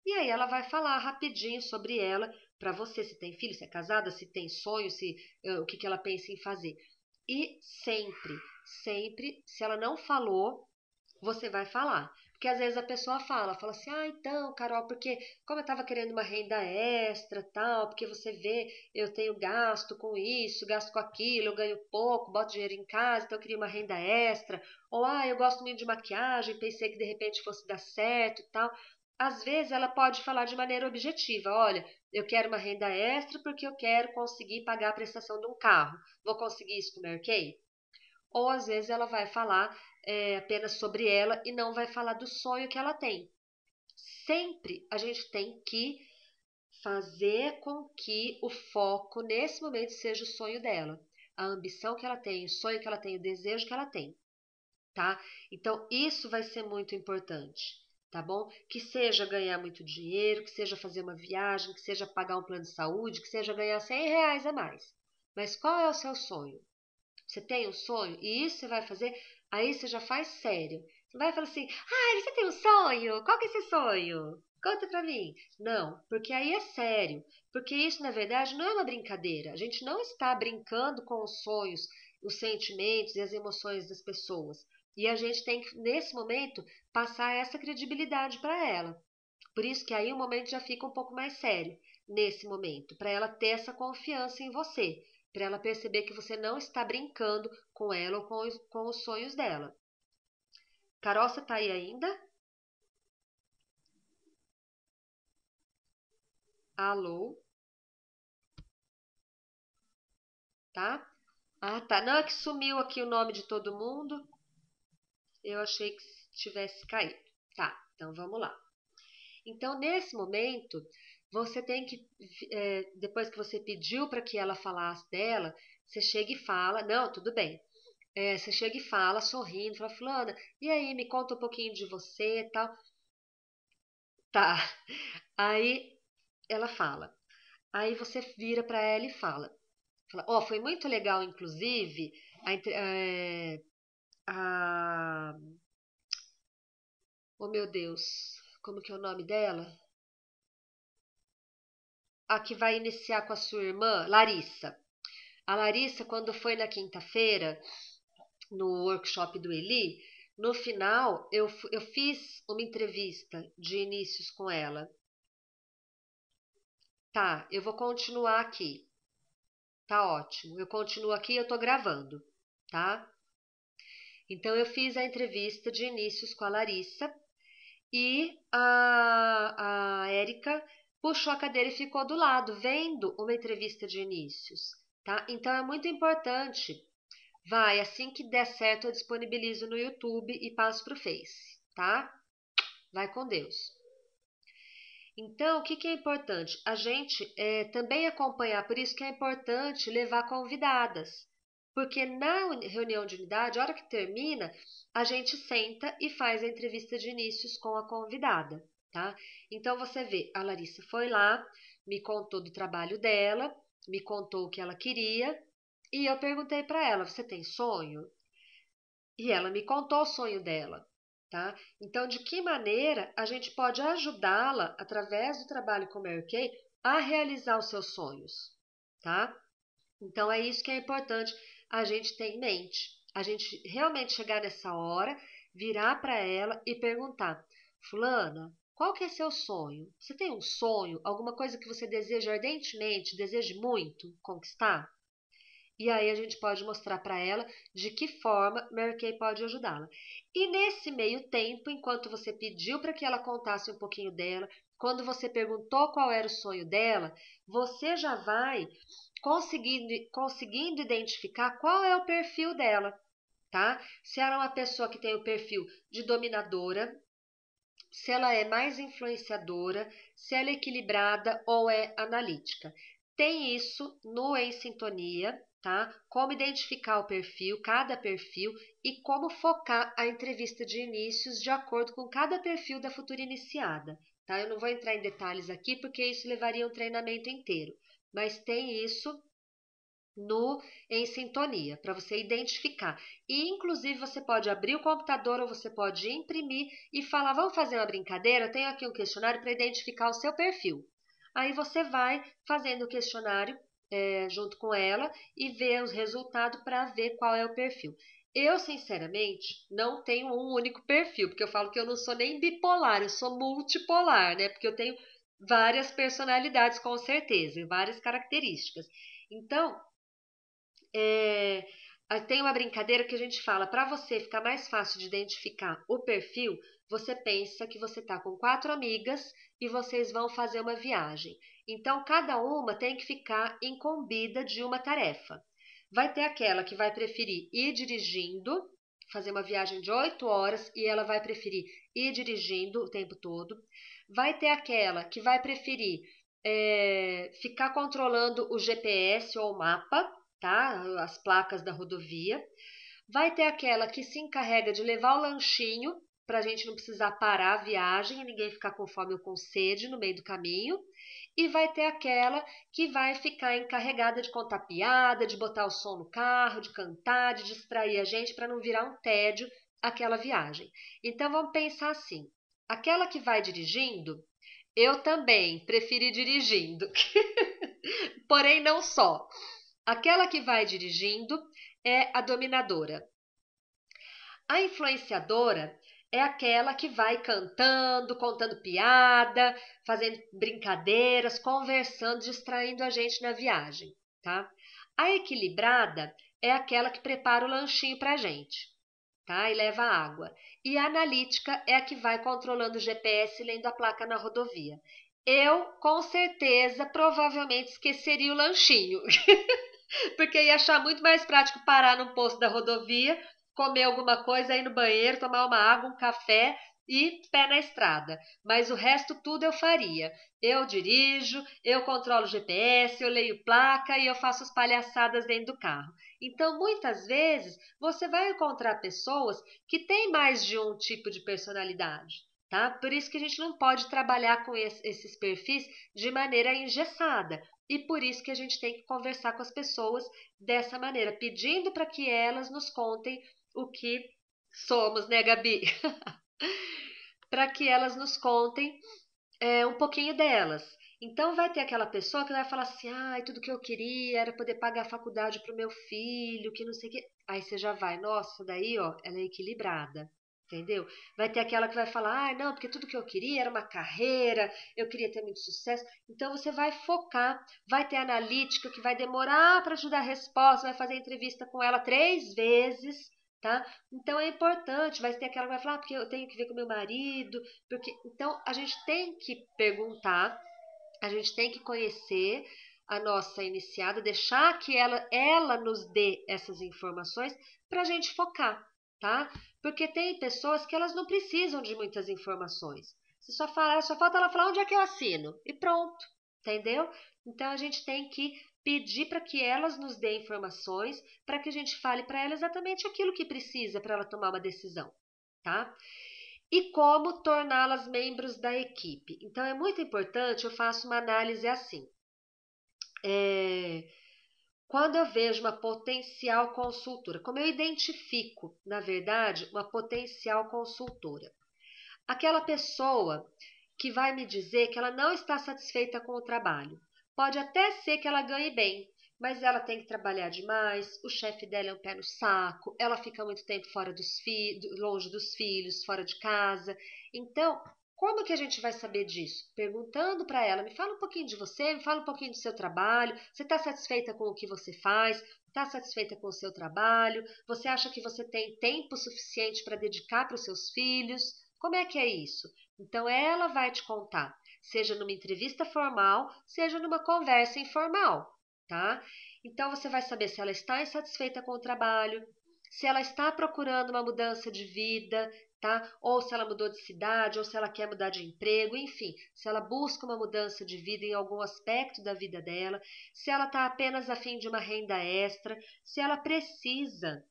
E aí ela vai falar rapidinho sobre ela para você, se tem filho, se é casada, se tem sonho, o que que ela pensa em fazer. E sempre, sempre, se ela não falou, você vai falar. Porque às vezes a pessoa fala assim, então, Carol, porque como eu estava querendo uma renda extra, tal, porque você vê, eu tenho gasto com isso, gasto com aquilo, eu ganho pouco, boto dinheiro em casa, então eu queria uma renda extra. Ou, eu gosto muito de maquiagem, pensei que de repente fosse dar certo e tal. Às vezes ela pode falar de maneira objetiva, olha, eu quero uma renda extra porque eu quero conseguir pagar a prestação de um carro. Vou conseguir isso com o Mary Kay? Ou às vezes ela vai falar apenas sobre ela e não vai falar do sonho que ela tem. Sempre a gente tem que fazer com que o foco nesse momento seja o sonho dela, a ambição que ela tem, o sonho que ela tem, o desejo que ela tem, tá? Então isso vai ser muito importante, tá bom? Que seja ganhar muito dinheiro, que seja fazer uma viagem, que seja pagar um plano de saúde, que seja ganhar R$ 100 a mais. Mas qual é o seu sonho? Você tem um sonho? E isso você vai fazer, aí você já faz sério. Você vai falar assim, você tem um sonho? Qual que é esse sonho? Conta pra mim. Não, porque aí é sério. Porque isso, na verdade, não é uma brincadeira. A gente não está brincando com os sonhos. os sentimentos e as emoções das pessoas. E a gente tem que, nesse momento, passar essa credibilidade para ela. Por isso que aí o momento já fica um pouco mais sério, nesse momento, para ela ter essa confiança em você, para ela perceber que você não está brincando com ela ou com os sonhos dela. Carol, você tá aí ainda? Alô? Tá? Ah, tá. Não, é que sumiu aqui o nome de todo mundo. Eu achei que tivesse caído. Tá, então vamos lá. Então, nesse momento, você tem que, depois que você pediu para que ela falasse dela, você chega e fala, não, tudo bem. Você chega e fala, sorrindo, fala, fulana, e aí, me conta um pouquinho de você e tal. Tá. Aí ela fala. Aí você vira para ela e fala, ó, foi muito legal, inclusive, a oh meu Deus, como que é o nome dela? A que vai iniciar com a sua irmã, Larissa. A Larissa, quando foi na quinta-feira, no workshop do Eli, no final eu fiz uma entrevista de inícios com ela. Tá, eu vou continuar aqui. Tá ótimo. Eu continuo aqui, eu tô gravando, tá? Então eu fiz a entrevista de inícios com a Larissa e a Érica puxou a cadeira e ficou do lado, vendo uma entrevista de inícios, tá? Então é muito importante. Vai, assim que der certo, eu disponibilizo no YouTube e passo para o Face, tá? Vai com Deus. Então, o que que é importante? A gente também acompanhar, por isso que é importante levar convidadas. Porque na reunião de unidade, a hora que termina, a gente senta e faz a entrevista de inícios com a convidada, tá? Então, você vê, a Larissa foi lá, me contou do trabalho dela, me contou o que ela queria, e eu perguntei para ela: você tem sonho? E ela me contou o sonho dela, tá? Então, de que maneira a gente pode ajudá-la, através do trabalho com Mary Kay, a realizar os seus sonhos, tá? Então, é isso que é importante a gente ter em mente. A gente realmente chegar nessa hora, virar para ela e perguntar: Fulana, qual que é seu sonho? Você tem um sonho, alguma coisa que você deseja ardentemente, deseja muito conquistar? E aí a gente pode mostrar para ela de que forma Mary Kay pode ajudá-la. E nesse meio tempo, enquanto você pediu para que ela contasse um pouquinho dela, quando você perguntou qual era o sonho dela, você já vai conseguindo identificar qual é o perfil dela, tá? Se ela é uma pessoa que tem o perfil de dominadora, se ela é mais influenciadora, se ela é equilibrada ou é analítica. Tem isso no Em Sintonia, tá? Como identificar o perfil, cada perfil e como focar a entrevista de inícios de acordo com cada perfil da futura iniciada, tá? Eu não vou entrar em detalhes aqui porque isso levaria um treinamento inteiro, mas tem isso no Em Sintonia, para você identificar. E, inclusive, você pode abrir o computador ou você pode imprimir e falar, vamos fazer uma brincadeira? Eu tenho aqui um questionário para identificar o seu perfil. Aí você vai fazendo o questionário junto com ela e vê os resultados para ver qual é o perfil. Eu, sinceramente, não tenho um único perfil, porque eu falo que eu não sou nem bipolar, eu sou multipolar, né? Porque eu tenho várias personalidades, com certeza, e várias características. Então, é, tem uma brincadeira que a gente fala, para você ficar mais fácil de identificar o perfil, você pensa que você está com 4 amigas e vocês vão fazer uma viagem. Então, cada uma tem que ficar incumbida de uma tarefa. Vai ter aquela que vai preferir ir dirigindo, fazer uma viagem de 8 horas e ela vai preferir ir dirigindo o tempo todo. Vai ter aquela que vai preferir ficar controlando o GPS ou o mapa, tá? As placas da rodovia. Vai ter aquela que se encarrega de levar o lanchinho para a gente não precisar parar a viagem e ninguém ficar com fome ou com sede no meio do caminho. E vai ter aquela que vai ficar encarregada de contar piada, de botar o som no carro, de cantar, de distrair a gente para não virar um tédio aquela viagem. Então vamos pensar assim: aquela que vai dirigindo, eu também preferi dirigindo, porém não só. Aquela que vai dirigindo, é a dominadora. A influenciadora é aquela que vai cantando, contando piada, fazendo brincadeiras, conversando, distraindo a gente na viagem, tá? A equilibrada é aquela que prepara o lanchinho pra gente, tá? E leva água. E a analítica é a que vai controlando o GPS e lendo a placa na rodovia. Eu, com certeza, provavelmente esqueceria o lanchinho, porque ia achar muito mais prático parar num posto da rodovia, comer alguma coisa, ir no banheiro, tomar uma água, um café e pé na estrada. Mas o resto tudo eu faria. Eu dirijo, eu controlo o GPS, eu leio placa e eu faço as palhaçadas dentro do carro. Então, muitas vezes, você vai encontrar pessoas que têm mais de um tipo de personalidade. Tá? Por isso que a gente não pode trabalhar com esses perfis de maneira engessada. E por isso que a gente tem que conversar com as pessoas dessa maneira, pedindo para que elas nos contem o que somos, né, Gabi? Para que elas nos contem um pouquinho delas. Então vai ter aquela pessoa que vai falar assim, ai, tudo que eu queria era poder pagar a faculdade para o meu filho, que não sei o que. Aí você já vai, nossa, daí ó, ela é equilibrada. Entendeu? Vai ter aquela que vai falar, ah, não, porque tudo que eu queria era uma carreira, eu queria ter muito sucesso. Então você vai focar, vai ter analítica que vai demorar para te dar a resposta, vai fazer entrevista com ela 3 vezes, tá? Então é importante, vai ter aquela que vai falar, ah, porque eu tenho que ver com meu marido, porque então a gente tem que perguntar, a gente tem que conhecer a nossa iniciada, deixar que ela nos dê essas informações para a gente focar, tá? Porque tem pessoas que elas não precisam de muitas informações. Você só falta ela falar onde é que eu assino e pronto, entendeu? Então a gente tem que pedir para que elas nos dêem informações, para que a gente fale para ela exatamente aquilo que precisa para ela tomar uma decisão, tá? E como torná-las membros da equipe. Então é muito importante, eu faço uma análise assim. Quando eu vejo uma potencial consultora, como eu identifico, na verdade, uma potencial consultora? Aquela pessoa que vai me dizer que ela não está satisfeita com o trabalho. Pode até ser que ela ganhe bem, mas ela tem que trabalhar demais, o chefe dela é um pé no saco, ela fica muito tempo fora longe dos filhos, fora de casa. Então, como que a gente vai saber disso? Perguntando para ela, me fala um pouquinho de você, me fala um pouquinho do seu trabalho, você está satisfeita com o que você faz? Está satisfeita com o seu trabalho? Você acha que você tem tempo suficiente para dedicar para os seus filhos? Como é que é isso? Então ela vai te contar, seja numa entrevista formal, seja numa conversa informal, tá? Então você vai saber se ela está insatisfeita com o trabalho, se ela está procurando uma mudança de vida, tá? Ou se ela mudou de cidade, ou se ela quer mudar de emprego, enfim, se ela busca uma mudança de vida em algum aspecto da vida dela, se ela está apenas a fim de uma renda extra, se ela precisa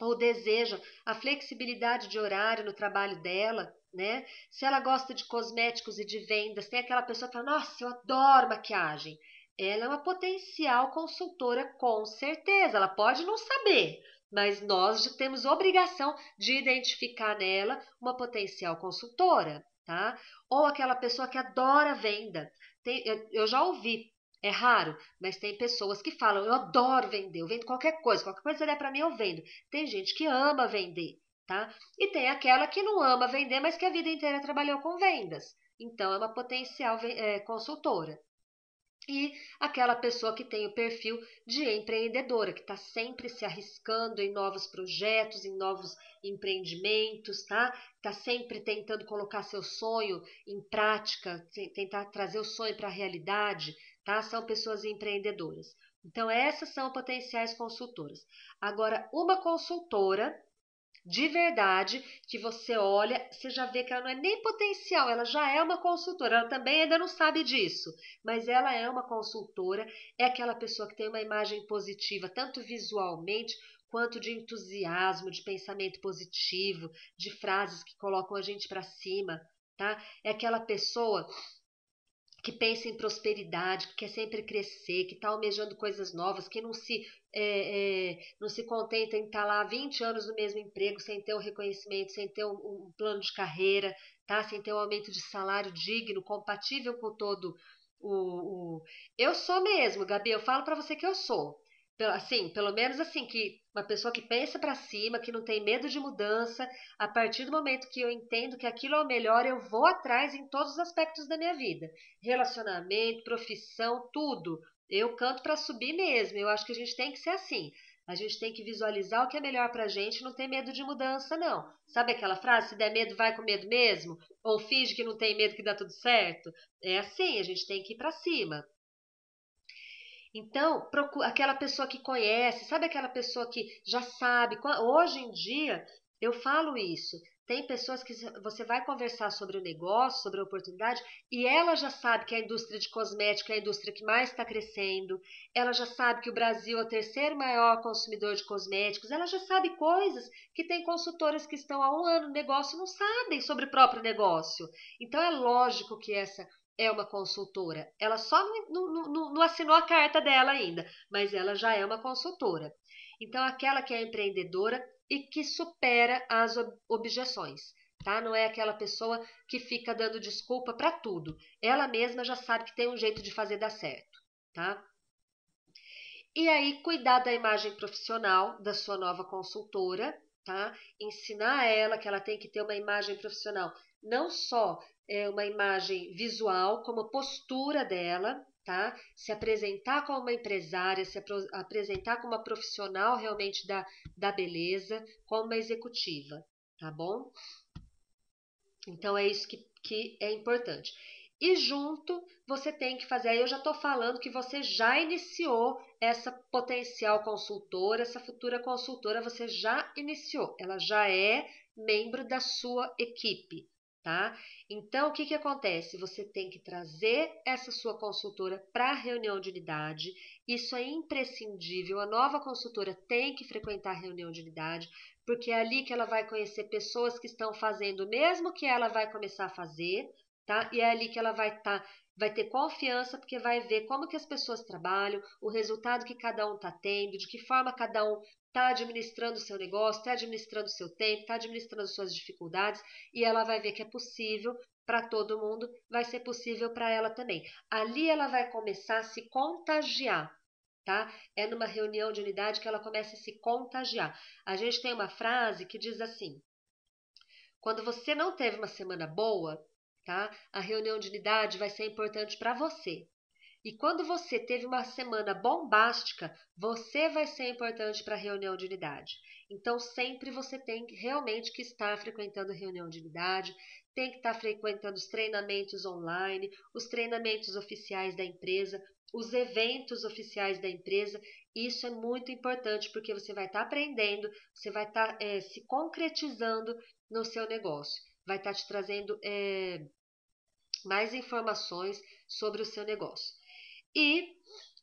ou deseja a flexibilidade de horário no trabalho dela, né? Se ela gosta de cosméticos e de vendas, tem aquela pessoa que fala: Nossa, eu adoro maquiagem. Ela é uma potencial consultora, com certeza. Ela pode não saber, mas nós já temos obrigação de identificar nela uma potencial consultora, tá? Ou aquela pessoa que adora venda. Eu já ouvi, é raro, mas tem pessoas que falam: Eu adoro vender, eu vendo qualquer coisa que você der para mim, eu vendo. Tem gente que ama vender, tá? E tem aquela que não ama vender, mas que a vida inteira trabalhou com vendas. Então, é uma potencial consultora. E aquela pessoa que tem o perfil de empreendedora, que está sempre se arriscando em novos projetos, em novos empreendimentos, tá? Está sempre tentando colocar seu sonho em prática, tentar trazer o sonho para a realidade, tá? São pessoas empreendedoras. Então, essas são potenciais consultoras. Agora, uma consultora de verdade, que você olha, você já vê que ela não é nem potencial, ela já é uma consultora, ela também ainda não sabe disso, mas ela é uma consultora, é aquela pessoa que tem uma imagem positiva, tanto visualmente quanto de entusiasmo, de pensamento positivo, de frases que colocam a gente para cima, tá? É aquela pessoa que pensa em prosperidade, que quer sempre crescer, que está almejando coisas novas, que não se contenta em estar lá 20 anos no mesmo emprego, sem ter um reconhecimento, sem ter um plano de carreira, tá? Sem ter um aumento de salário digno, compatível com todo o... Eu sou mesmo, Gabi, eu falo para você que eu sou. Assim, pelo menos assim, que uma pessoa que pensa para cima, que não tem medo de mudança, a partir do momento que eu entendo que aquilo é o melhor, eu vou atrás em todos os aspectos da minha vida. Relacionamento, profissão, tudo. Eu canto para subir mesmo. Eu acho que a gente tem que ser assim. A gente tem que visualizar o que é melhor pra gente, não ter medo de mudança, não. Sabe aquela frase, se der medo, vai com medo mesmo? Ou finge que não tem medo que dá tudo certo? É assim, a gente tem que ir pra cima. Então, aquela pessoa que conhece, sabe aquela pessoa que já sabe. Hoje em dia, eu falo isso. Tem pessoas que você vai conversar sobre o negócio, sobre a oportunidade, e ela já sabe que a indústria de cosmética é a indústria que mais está crescendo, ela já sabe que o Brasil é o terceiro maior consumidor de cosméticos, ela já sabe coisas que tem consultoras que estão há um ano no negócio e não sabem sobre o próprio negócio. Então, é lógico que essa é uma consultora. Ela só não assinou a carta dela ainda, mas ela já é uma consultora. Então, aquela que é empreendedora e que supera as objeções, tá? Não é aquela pessoa que fica dando desculpa para tudo. Ela mesma já sabe que tem um jeito de fazer dar certo, tá? E aí, cuidar da imagem profissional da sua nova consultora, tá? Ensinar ela que ela tem que ter uma imagem profissional, não só uma imagem visual, como a postura dela, tá? Se apresentar como uma empresária, apresentar como uma profissional realmente da beleza, como uma executiva, tá bom? Então é isso que é importante. E junto você tem que fazer. Aí eu já estou falando que você já iniciou essa potencial consultora, essa futura consultora, você já iniciou. Ela já é membro da sua equipe, tá? Então o que acontece? Você tem que trazer essa sua consultora para a reunião de unidade. Isso é imprescindível. A nova consultora tem que frequentar a reunião de unidade, porque é ali que ela vai conhecer pessoas que estão fazendo o mesmo que ela vai começar a fazer, tá? E é ali que ela vai ter confiança, porque vai ver como que as pessoas trabalham, o resultado que cada um está tendo, de que forma cada um está administrando o seu negócio, está administrando o seu tempo, está administrando suas dificuldades, e ela vai ver que é possível para todo mundo, vai ser possível para ela também. Ali ela vai começar a se contagiar, tá? É numa reunião de unidade que ela começa a se contagiar. A gente tem uma frase que diz assim: quando você não teve uma semana boa, tá? A reunião de unidade vai ser importante para você. E quando você teve uma semana bombástica, você vai ser importante para a reunião de unidade. Então, sempre você tem realmente que estar frequentando a reunião de unidade, tem que estar frequentando os treinamentos online, os treinamentos oficiais da empresa, os eventos oficiais da empresa. Isso é muito importante porque você vai estar aprendendo, você vai estar se concretizando no seu negócio, vai estar te trazendo mais informações sobre o seu negócio. E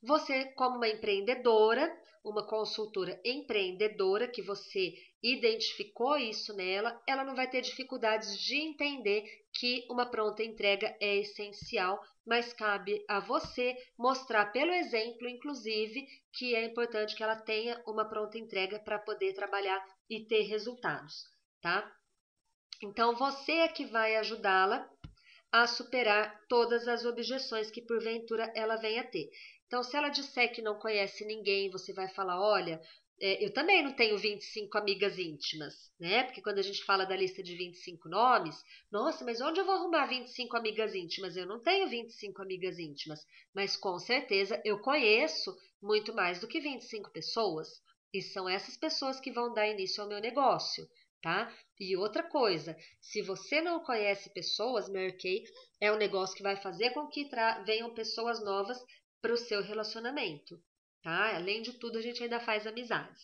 você, como uma empreendedora, uma consultora empreendedora, que você identificou isso nela, ela não vai ter dificuldades de entender que uma pronta entrega é essencial, mas cabe a você mostrar pelo exemplo, inclusive, que é importante que ela tenha uma pronta entrega para poder trabalhar e ter resultados, tá? Então você é que vai ajudá-la a superar todas as objeções que porventura ela venha a ter. Então, se ela disser que não conhece ninguém, você vai falar: olha, eu também não tenho 25 amigas íntimas, né? Porque quando a gente fala da lista de 25 nomes, nossa, mas onde eu vou arrumar 25 amigas íntimas? Eu não tenho 25 amigas íntimas, mas com certeza eu conheço muito mais do que 25 pessoas. E são essas pessoas que vão dar início ao meu negócio, tá? E outra coisa, se você não conhece pessoas, Mary Kay é um negócio que vai fazer com que venham pessoas novas para o seu relacionamento, tá? Além de tudo, a gente ainda faz amizades.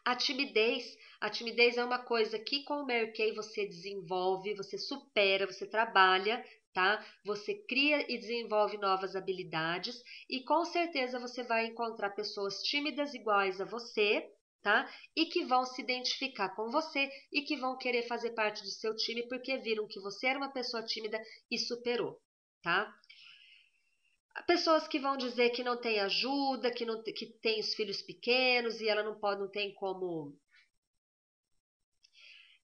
A timidez, a timidez é uma coisa que com o Mary Kay você desenvolve, você supera, você trabalha, tá? Você cria e desenvolve novas habilidades e com certeza você vai encontrar pessoas tímidas iguais a você, tá? E que vão se identificar com você e que vão querer fazer parte do seu time porque viram que você era uma pessoa tímida e superou, tá? Pessoas que vão dizer que não tem ajuda, que tem os filhos pequenos e ela não tem como.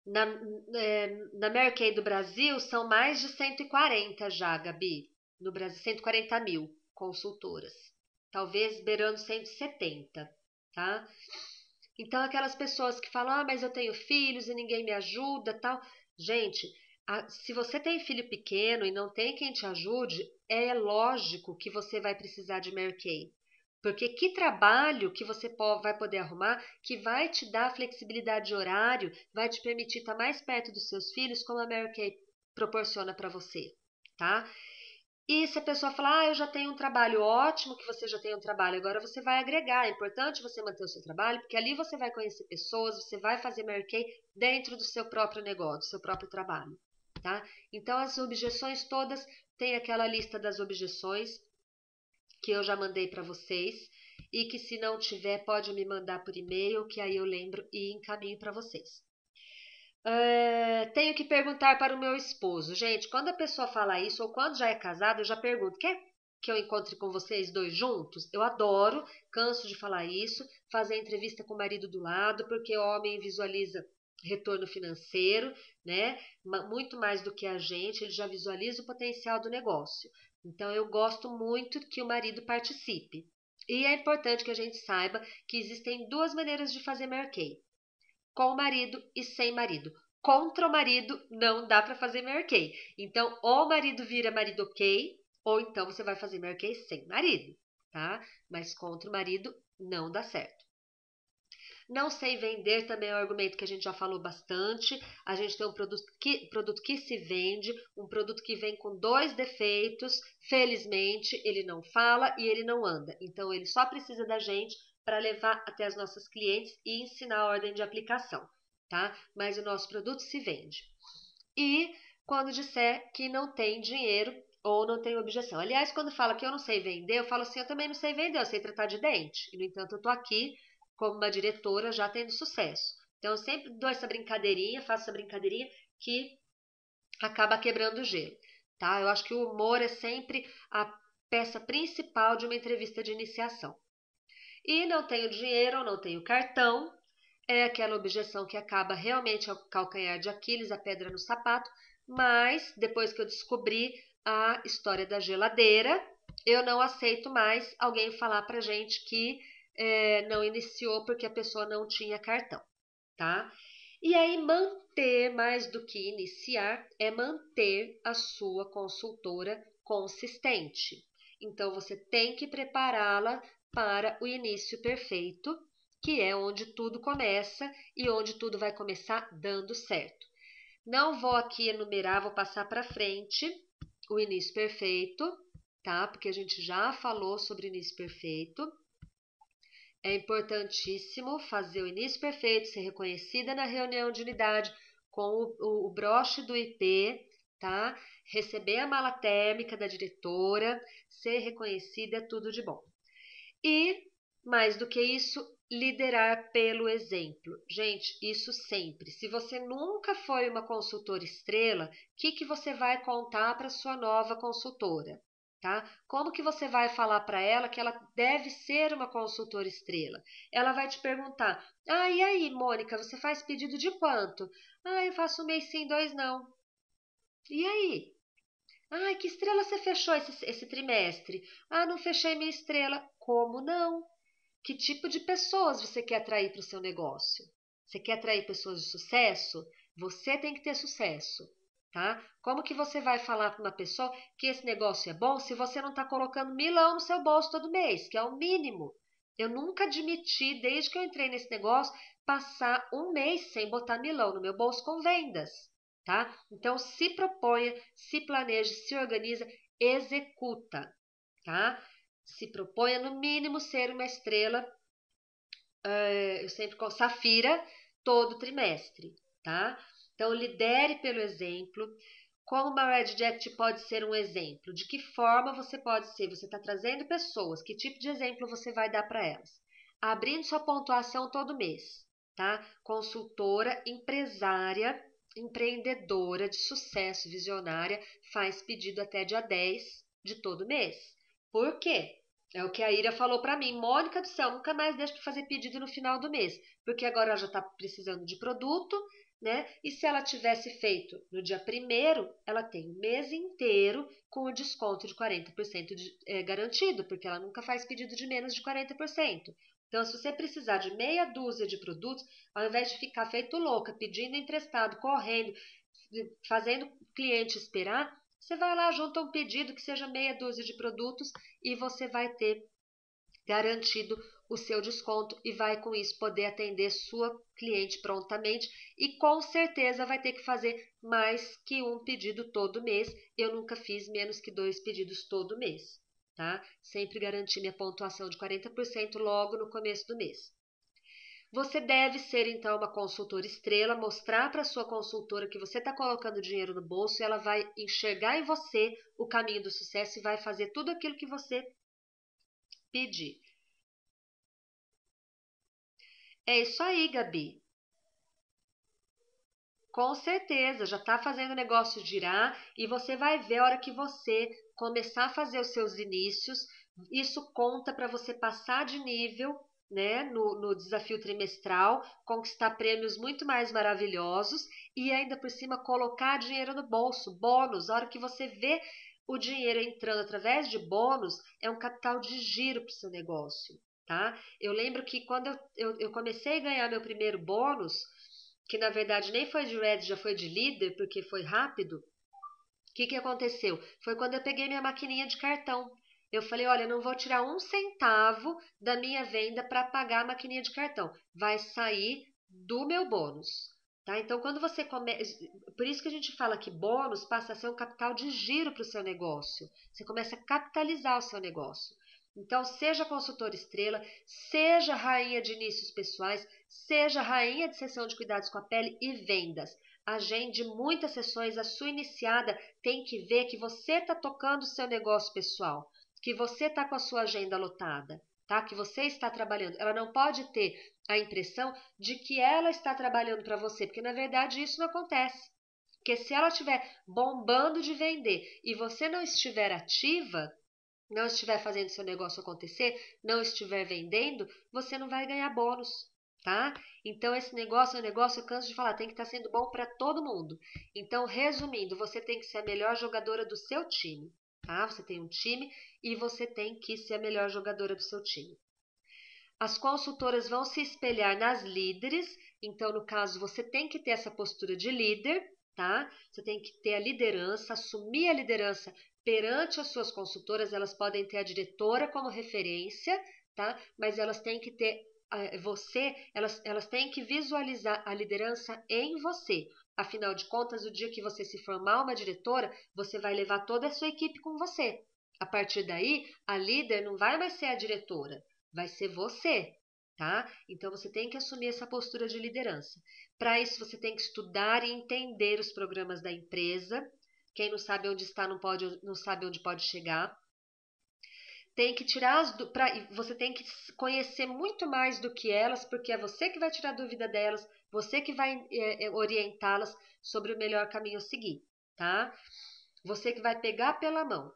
Na Mary Kay do Brasil são mais de 140 já, Gabi. No Brasil, 140 mil consultoras, talvez beirando 170, tá? Então, aquelas pessoas que falam, ah, mas eu tenho filhos e ninguém me ajuda, tal. Gente, se você tem filho pequeno e não tem quem te ajude, é lógico que você vai precisar de Mary Kay. Porque que trabalho que você vai poder arrumar que vai te dar flexibilidade de horário, vai te permitir estar mais perto dos seus filhos, como a Mary Kay proporciona para você, tá? E se a pessoa falar, ah, eu já tenho um trabalho, ótimo que você já tem um trabalho, agora você vai agregar. É importante você manter o seu trabalho, porque ali você vai conhecer pessoas, você vai fazer Mary Kay dentro do seu próprio negócio, do seu próprio trabalho, tá? Então, as objeções todas, tem aquela lista das objeções que eu já mandei para vocês e que se não tiver, pode me mandar por e-mail, que aí eu lembro e encaminho para vocês. Tenho que perguntar para o meu esposo. Gente, quando a pessoa fala isso, ou quando já é casado, eu já pergunto: quer que eu encontre com vocês dois juntos? Eu adoro, canso de falar isso, fazer entrevista com o marido do lado, porque o homem visualiza retorno financeiro, né? Muito mais do que a gente, ele já visualiza o potencial do negócio. Então, eu gosto muito que o marido participe. E é importante que a gente saiba que existem duas maneiras de fazer Mary Kay: com o marido e sem marido. Contra o marido não dá para fazer Mary Kay. Então, ou o marido vira marido ok, ou então você vai fazer Mary Kay sem marido, tá? Mas contra o marido não dá certo. Não sei vender também é um argumento que a gente já falou bastante. A gente tem um produto que se vende, um produto que vem com dois defeitos. Felizmente, ele não fala e ele não anda. Então, ele só precisa da gente para levar até as nossas clientes e ensinar a ordem de aplicação, tá? Mas o nosso produto se vende. E quando disser que não tem dinheiro ou não tem objeção. Aliás, quando fala que eu não sei vender, eu falo assim, eu também não sei vender, eu sei tratar de dente. E, no entanto, eu tô aqui como uma diretora já tendo sucesso. Então, eu sempre dou essa brincadeirinha, faço essa brincadeirinha que acaba quebrando o gelo, tá? Eu acho que o humor é sempre a peça principal de uma entrevista de iniciação. E não tenho dinheiro ou não tenho cartão, é aquela objeção que acaba realmente ao calcanhar de Aquiles, a pedra no sapato, mas depois que eu descobri a história da geladeira, eu não aceito mais alguém falar pra gente que não iniciou porque a pessoa não tinha cartão, tá? E aí, manter, mais do que iniciar, é manter a sua consultora consistente. Então, você tem que prepará-la para o início perfeito, que é onde tudo começa e onde tudo vai começar dando certo. Não vou aqui enumerar, vou passar para frente o início perfeito, tá? Porque a gente já falou sobre o início perfeito. É importantíssimo fazer o início perfeito, ser reconhecida na reunião de unidade com o broche do IP, tá? Receber a mala térmica da diretora, ser reconhecida, é tudo de bom. E, mais do que isso, liderar pelo exemplo. Gente, isso sempre. Se você nunca foi uma consultora estrela, o que você vai contar para sua nova consultora? Tá? Como que você vai falar para ela que ela deve ser uma consultora estrela? Ela vai te perguntar: ah, e aí, Mônica, você faz pedido de quanto? Ah, eu faço um mês sim, dois não. E aí? Ah, que estrela você fechou esse trimestre? Ah, não fechei minha estrela. Como não? Que tipo de pessoas você quer atrair para o seu negócio? Você quer atrair pessoas de sucesso? Você tem que ter sucesso, tá? Como que você vai falar para uma pessoa que esse negócio é bom se você não está colocando milão no seu bolso todo mês, que é o mínimo? Eu nunca admiti, desde que eu entrei nesse negócio, passar um mês sem botar milão no meu bolso com vendas, tá? Então, se proponha, se planeje, se organiza, executa, tá? Se proponha no mínimo ser uma estrela, eu sempre com Safira, todo trimestre, tá? Então, lidere pelo exemplo. Como uma Red Jacket pode ser um exemplo? De que forma você pode ser? Você está trazendo pessoas, que tipo de exemplo você vai dar para elas? Abrindo sua pontuação todo mês, tá? Consultora, empresária, empreendedora de sucesso, visionária, faz pedido até dia 10 de todo mês. Por quê? É o que a Ira falou para mim. Mônica do céu, nunca mais deixo de fazer pedido no final do mês, porque agora ela já está precisando de produto, né? E se ela tivesse feito no dia 1º, ela tem o mês inteiro com o desconto de 40% garantido, porque ela nunca faz pedido de menos de 40%. Então, se você precisar de meia dúzia de produtos, ao invés de ficar feito louca, pedindo emprestado, correndo, fazendo o cliente esperar, você vai lá, junta um pedido que seja meia dúzia de produtos e você vai ter garantido o seu desconto e vai com isso poder atender sua cliente prontamente e com certeza vai ter que fazer mais que um pedido todo mês. Eu nunca fiz menos que 2 pedidos todo mês, tá? Sempre garanti minha pontuação de 40% logo no começo do mês. Você deve ser, então, uma consultora estrela, mostrar para sua consultora que você está colocando dinheiro no bolso e ela vai enxergar em você o caminho do sucesso e vai fazer tudo aquilo que você pedir. É isso aí, Gabi. Com certeza, já está fazendo o negócio girar e você vai ver a hora que você começar a fazer os seus inícios. Isso conta para você passar de nível, né, no desafio trimestral, conquistar prêmios muito mais maravilhosos e ainda por cima colocar dinheiro no bolso, bônus. A hora que você vê o dinheiro entrando através de bônus, é um capital de giro para o seu negócio, tá? Eu lembro que quando eu comecei a ganhar meu primeiro bônus, que na verdade nem foi de Red, já foi de líder, porque foi rápido. O que aconteceu? Foi quando eu peguei minha maquininha de cartão. Eu falei, olha, eu não vou tirar um centavo da minha venda para pagar a maquininha de cartão. Vai sair do meu bônus. Tá? Então, quando você começa... Por isso que a gente fala que bônus passa a ser um capital de giro para o seu negócio. Você começa a capitalizar o seu negócio. Então, seja consultora estrela, seja rainha de inícios pessoais, seja rainha de sessão de cuidados com a pele e vendas. Agende muitas sessões, a sua iniciada tem que ver que você está tocando o seu negócio pessoal, que você está com a sua agenda lotada, tá? Que você está trabalhando. Ela não pode ter a impressão de que ela está trabalhando para você, porque na verdade isso não acontece. Porque se ela estiver bombando de vender e você não estiver ativa, não estiver fazendo seu negócio acontecer, não estiver vendendo, você não vai ganhar bônus, tá? Então esse negócio é um negócio, eu canso de falar, tem que estar sendo bom para todo mundo. Então, resumindo, você tem que ser a melhor jogadora do seu time, tá? Você tem um time e você tem que ser a melhor jogadora do seu time. As consultoras vão se espelhar nas líderes, então no caso você tem que ter essa postura de líder, tá? Você tem que ter a liderança, assumir a liderança perante as suas consultoras. Elas podem ter a diretora como referência, tá? Mas elas têm que ter elas têm que visualizar a liderança em você. Afinal de contas, o dia que você se formar uma diretora, você vai levar toda a sua equipe com você. A partir daí, a líder não vai mais ser a diretora, vai ser você, tá? Então você tem que assumir essa postura de liderança. Para isso você tem que estudar e entender os programas da empresa. Quem não sabe onde está não sabe onde pode chegar. Tem que tirar você tem que conhecer muito mais do que elas, porque é você que vai tirar a dúvida delas, você que vai orientá-las sobre o melhor caminho a seguir, tá? Você que vai pegar pela mão.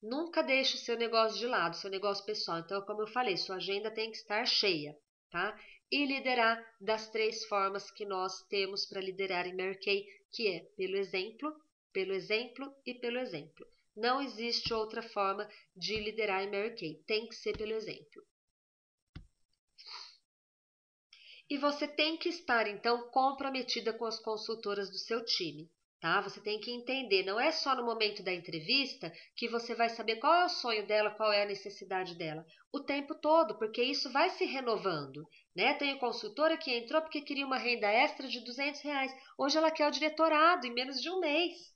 Nunca deixe o seu negócio de lado, seu negócio pessoal. Então, como eu falei, sua agenda tem que estar cheia, tá? E liderar das 3 formas que nós temos para liderar em Mary Kay, que é pelo exemplo e pelo exemplo. Não existe outra forma de liderar em Mary Kay, tem que ser pelo exemplo. E você tem que estar, então, comprometida com as consultoras do seu time, tá? Você tem que entender, não é só no momento da entrevista que você vai saber qual é o sonho dela, qual é a necessidade dela, o tempo todo, porque isso vai se renovando, né? Tenho consultora que entrou porque queria uma renda extra de R$ 200, hoje ela quer o diretorado em menos de um mês.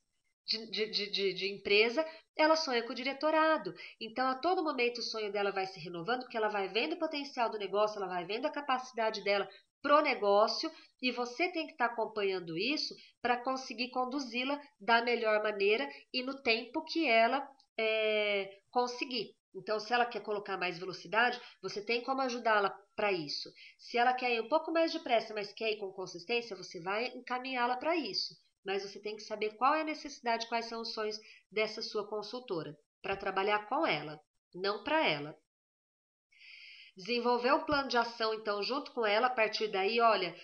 De empresa, ela sonha com o diretorado. Então, a todo momento, o sonho dela vai se renovando, porque ela vai vendo o potencial do negócio, ela vai vendo a capacidade dela pro negócio, e você tem que estar acompanhando isso para conseguir conduzi-la da melhor maneira e no tempo que ela conseguir. Então, se ela quer colocar mais velocidade, você tem como ajudá-la para isso. Se ela quer ir um pouco mais depressa, mas quer ir com consistência, você vai encaminhá-la para isso. Mas você tem que saber qual é a necessidade, quais são os sonhos dessa sua consultora, para trabalhar com ela, não para ela. Desenvolver um plano de ação, então, junto com ela, a partir daí, olha,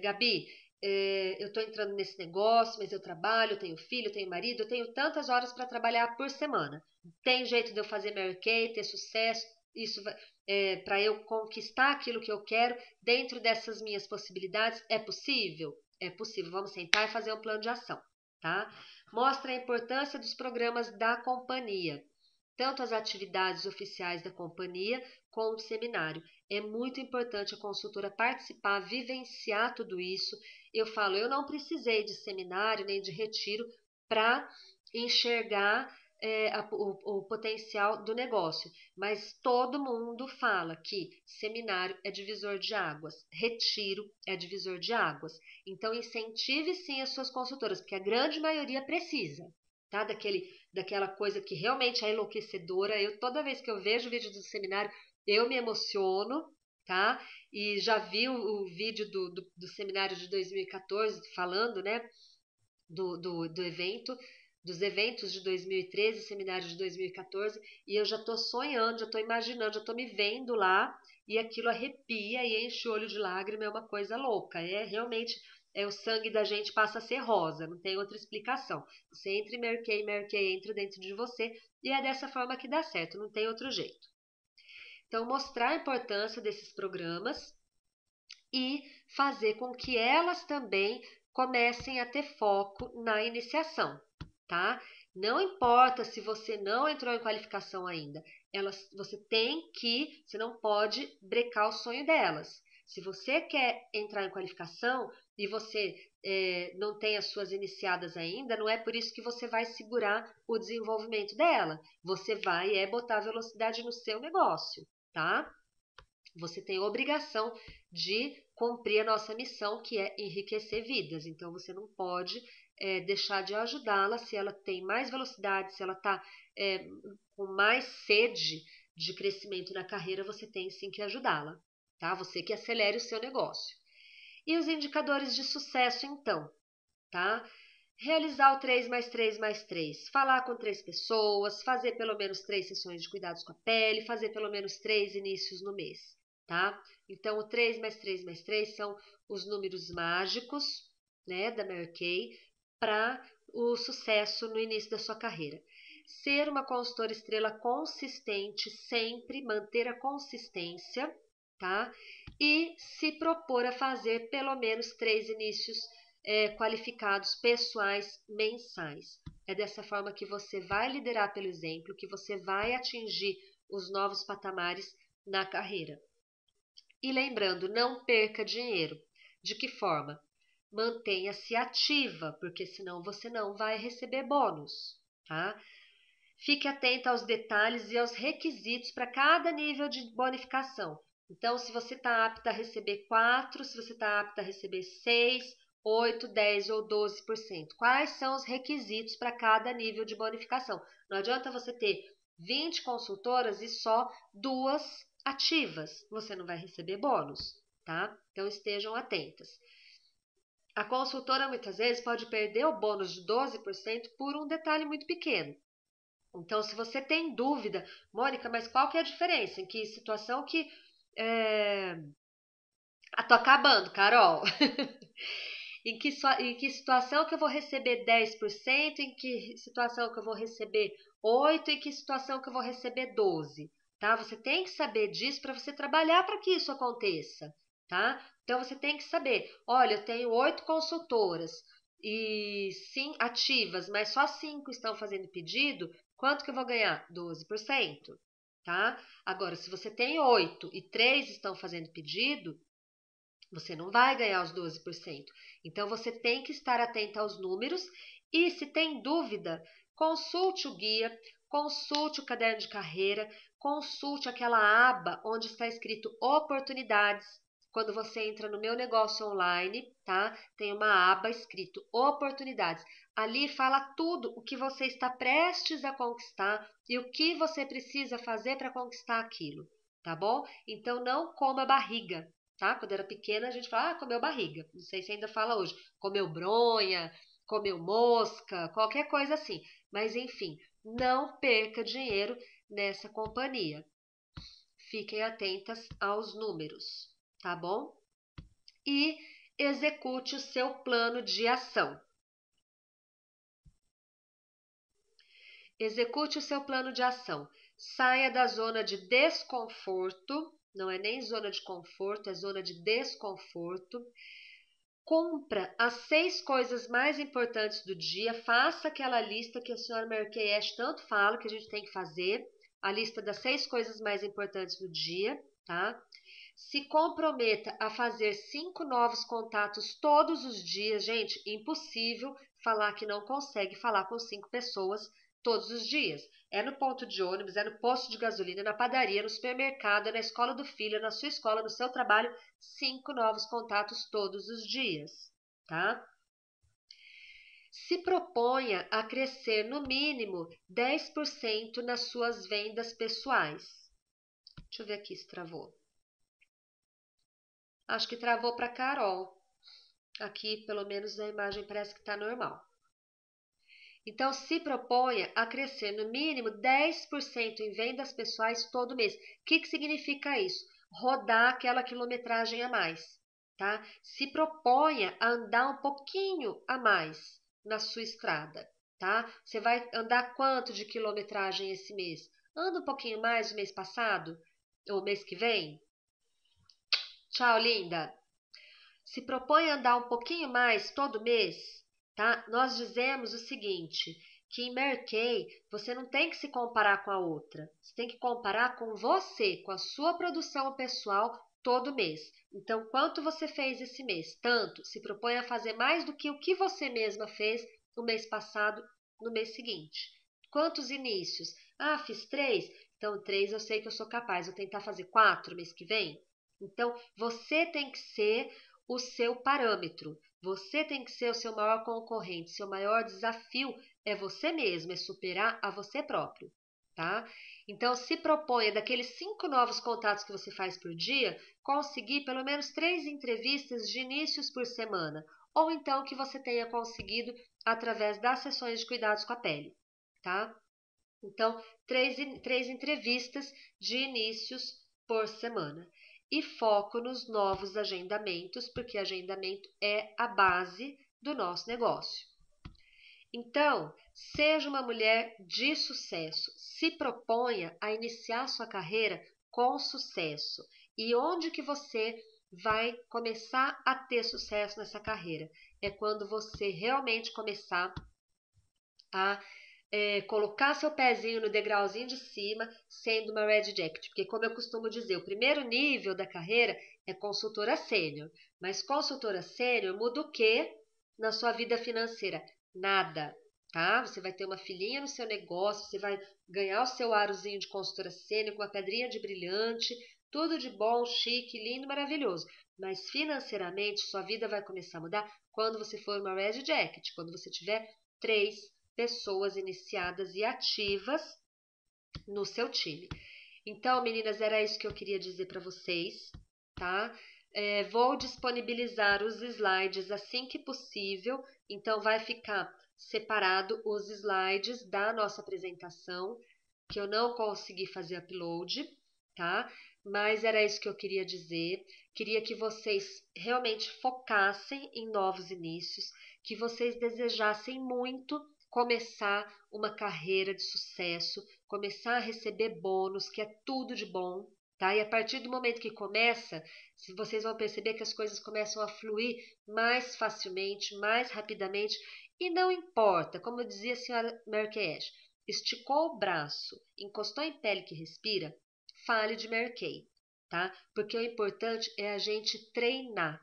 Gabi, eu estou entrando nesse negócio, mas eu trabalho, eu tenho filho, eu tenho marido, eu tenho tantas horas para trabalhar por semana. Tem jeito de eu fazer Mary Kay, ter sucesso, isso para eu conquistar aquilo que eu quero dentro dessas minhas possibilidades? É possível? É possível. Vamos sentar e fazer um plano de ação, tá? Mostra a importância dos programas da companhia, tanto as atividades oficiais da companhia como o seminário. É muito importante a consultora participar, vivenciar tudo isso. Eu falo, eu não precisei de seminário nem de retiro para enxergar o potencial do negócio, mas todo mundo fala que seminário é divisor de águas, retiro é divisor de águas. Então incentive sim as suas consultoras, porque a grande maioria precisa, tá? Daquela coisa que realmente é enlouquecedora. Eu toda vez que eu vejo o vídeo do seminário, eu me emociono, tá? E já vi o vídeo do seminário de 2014 falando, né? Do evento, dos eventos de 2013, seminário de 2014, e eu já estou sonhando, já estou imaginando, já estou me vendo lá, e aquilo arrepia e enche o olho de lágrima, é uma coisa louca, é realmente, o sangue da gente passa a ser rosa, não tem outra explicação. Você entra em Mary Kay entra dentro de você, e é dessa forma que dá certo, não tem outro jeito. Então, mostrar a importância desses programas e fazer com que elas também comecem a ter foco na iniciação, tá? Não importa se você não entrou em qualificação ainda, você não pode brecar o sonho delas. Se você quer entrar em qualificação e você não tem as suas iniciadas ainda, não é por isso que você vai segurar o desenvolvimento dela. Você vai botar velocidade no seu negócio, tá? Você tem a obrigação de cumprir a nossa missão, que é enriquecer vidas. Então, você não pode deixar de ajudá-la se ela tem mais velocidade, se ela está com mais sede de crescimento na carreira, você tem sim que ajudá-la, tá? Você que acelere o seu negócio. E os indicadores de sucesso, então, tá? Realizar o 3 mais 3 mais 3, falar com 3 pessoas, fazer pelo menos 3 sessões de cuidados com a pele, fazer pelo menos 3 inícios no mês, tá? Então, o 3 mais 3 mais 3 são os números mágicos, né, da Mary Kay, para o sucesso no início da sua carreira. Ser uma consultora estrela consistente, sempre manter a consistência, tá? E se propor a fazer pelo menos 3 inícios qualificados pessoais mensais. É dessa forma que você vai liderar pelo exemplo, que você vai atingir os novos patamares na carreira. E lembrando, não perca dinheiro. De que forma? Mantenha-se ativa, porque senão você não vai receber bônus, tá? Fique atenta aos detalhes e aos requisitos para cada nível de bonificação. Então, se você está apta a receber 4, se você está apta a receber 6, 8, 10 ou 12%. Quais são os requisitos para cada nível de bonificação? Não adianta você ter 20 consultoras e só 2 ativas. Você não vai receber bônus, tá? Então, estejam atentas. A consultora muitas vezes pode perder o bônus de 12% por um detalhe muito pequeno. Então, se você tem dúvida, Mônica, mas qual que é a diferença? Em que situação que... tô acabando, Carol. Em que situação que eu vou receber 10%? Em que situação que eu vou receber 8%? Em que situação que eu vou receber 12%? Tá? Você tem que saber disso para você trabalhar para que isso aconteça, tá? Então, você tem que saber, olha, eu tenho 8 consultoras e sim ativas, mas só 5 estão fazendo pedido, quanto que eu vou ganhar? 12%, tá? Agora, se você tem 8 e 3 estão fazendo pedido, você não vai ganhar os 12%. Então, você tem que estar atento aos números e, se tem dúvida, consulte o guia, consulte o caderno de carreira, consulte aquela aba onde está escrito oportunidades. Quando você entra no meu negócio online, tá? Tem uma aba escrito oportunidades. Ali fala tudo o que você está prestes a conquistar e o que você precisa fazer para conquistar aquilo, tá bom? Então, não coma barriga. Tá? Quando era pequena, a gente fala, comeu barriga. Não sei se ainda fala hoje. Comeu bronha, comeu mosca, qualquer coisa assim. Mas, enfim, não perca dinheiro nessa companhia. Fiquem atentas aos números, tá bom? E execute o seu plano de ação. Execute o seu plano de ação. Saia da zona de desconforto, não é nem zona de conforto, é zona de desconforto. Cumpra as 6 coisas mais importantes do dia. Faça aquela lista que a senhora Mary Kay Ash tanto fala que a gente tem que fazer. A lista das 6 coisas mais importantes do dia, tá? Se comprometa a fazer 5 novos contatos todos os dias. Gente, impossível falar que não consegue falar com 5 pessoas todos os dias. É no ponto de ônibus, é no posto de gasolina, na padaria, no supermercado, é na escola do filho, na sua escola, no seu trabalho. 5 novos contatos todos os dias, tá? Se proponha a crescer no mínimo 10% nas suas vendas pessoais. Deixa eu ver aqui se travou. Acho que travou para Carol. Aqui, pelo menos, a imagem parece que está normal. Então, se proponha a crescer no mínimo 10% em vendas pessoais todo mês. O que significa isso? Rodar aquela quilometragem a mais, tá? Se proponha a andar um pouquinho a mais na sua estrada, tá? Você vai andar quanto de quilometragem esse mês? Anda um pouquinho mais do mês passado? Ou mês que vem? Tchau, linda! Se propõe a andar um pouquinho mais todo mês, tá? Nós dizemos o seguinte, que em Mary Kay você não tem que se comparar com a outra. Você tem que comparar com você, com a sua produção pessoal todo mês. Então, quanto você fez esse mês? Tanto. Se propõe a fazer mais do que o que você mesma fez no mês passado, no mês seguinte. Quantos inícios? Ah, fiz 3? Então, 3 eu sei que eu sou capaz. Vou tentar fazer 4 mês que vem? Então, você tem que ser o seu parâmetro. Você tem que ser o seu maior concorrente. Seu maior desafio é você mesmo, é superar a você próprio, tá? Então, se proponha daqueles 5 novos contatos que você faz por dia, conseguir pelo menos 3 entrevistas de inícios por semana, ou então que você tenha conseguido através das sessões de cuidados com a pele, tá? Então, 3 entrevistas de inícios por semana. E foco nos novos agendamentos, porque agendamento é a base do nosso negócio. Então, seja uma mulher de sucesso. Se proponha a iniciar sua carreira com sucesso. E onde que você vai começar a ter sucesso nessa carreira? É quando você realmente começar a colocar seu pezinho no degrauzinho de cima, sendo uma Red Jacket. Porque, como eu costumo dizer, o primeiro nível da carreira é consultora sênior. Mas consultora sênior muda o quê na sua vida financeira? Nada, tá? Você vai ter uma filhinha no seu negócio, você vai ganhar o seu arozinho de consultora sênior com uma pedrinha de brilhante, tudo de bom, chique, lindo, maravilhoso. Mas financeiramente, sua vida vai começar a mudar quando você for uma Red Jacket, quando você tiver 3 pessoas iniciadas e ativas no seu time. Então, meninas, era isso que eu queria dizer para vocês, tá? Vou disponibilizar os slides assim que possível, então vai ficar separado os slides da nossa apresentação, que eu não consegui fazer upload, tá? Mas era isso que eu queria dizer. Queria que vocês realmente focassem em novos inícios, que vocês desejassem muito começar uma carreira de sucesso, começar a receber bônus, que é tudo de bom, tá? E a partir do momento que começa, vocês vão perceber que as coisas começam a fluir mais facilmente, mais rapidamente, e não importa, como dizia a senhora Mary Kay Ash, esticou o braço, encostou em pele que respira, fale de Mary Kay, tá? Porque o importante é a gente treinar.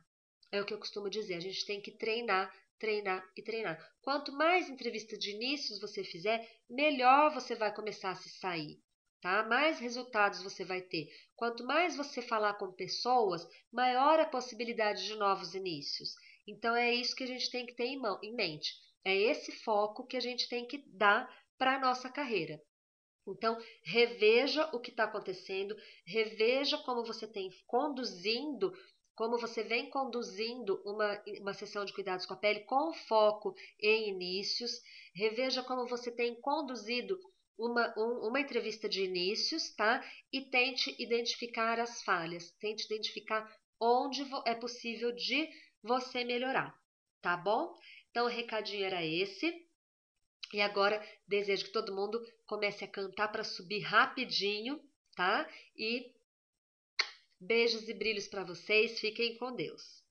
É o que eu costumo dizer, a gente tem que treinar, treinar e treinar. Quanto mais entrevista de inícios você fizer, melhor você vai começar a se sair, tá? Mais resultados você vai ter. Quanto mais você falar com pessoas, maior a possibilidade de novos inícios. Então é isso que a gente tem que ter em mente. É esse foco que a gente tem que dar para a nossa carreira. Então, reveja o que está acontecendo, reveja como você tem conduzindo, como você vem conduzindo uma sessão de cuidados com a pele com foco em inícios, reveja como você tem conduzido uma entrevista de inícios, tá? E tente identificar as falhas, tente identificar onde é possível de você melhorar, tá bom? Então o recadinho era esse. E agora desejo que todo mundo comece a cantar para subir rapidinho, tá? E beijos e brilhos para vocês. Fiquem com Deus.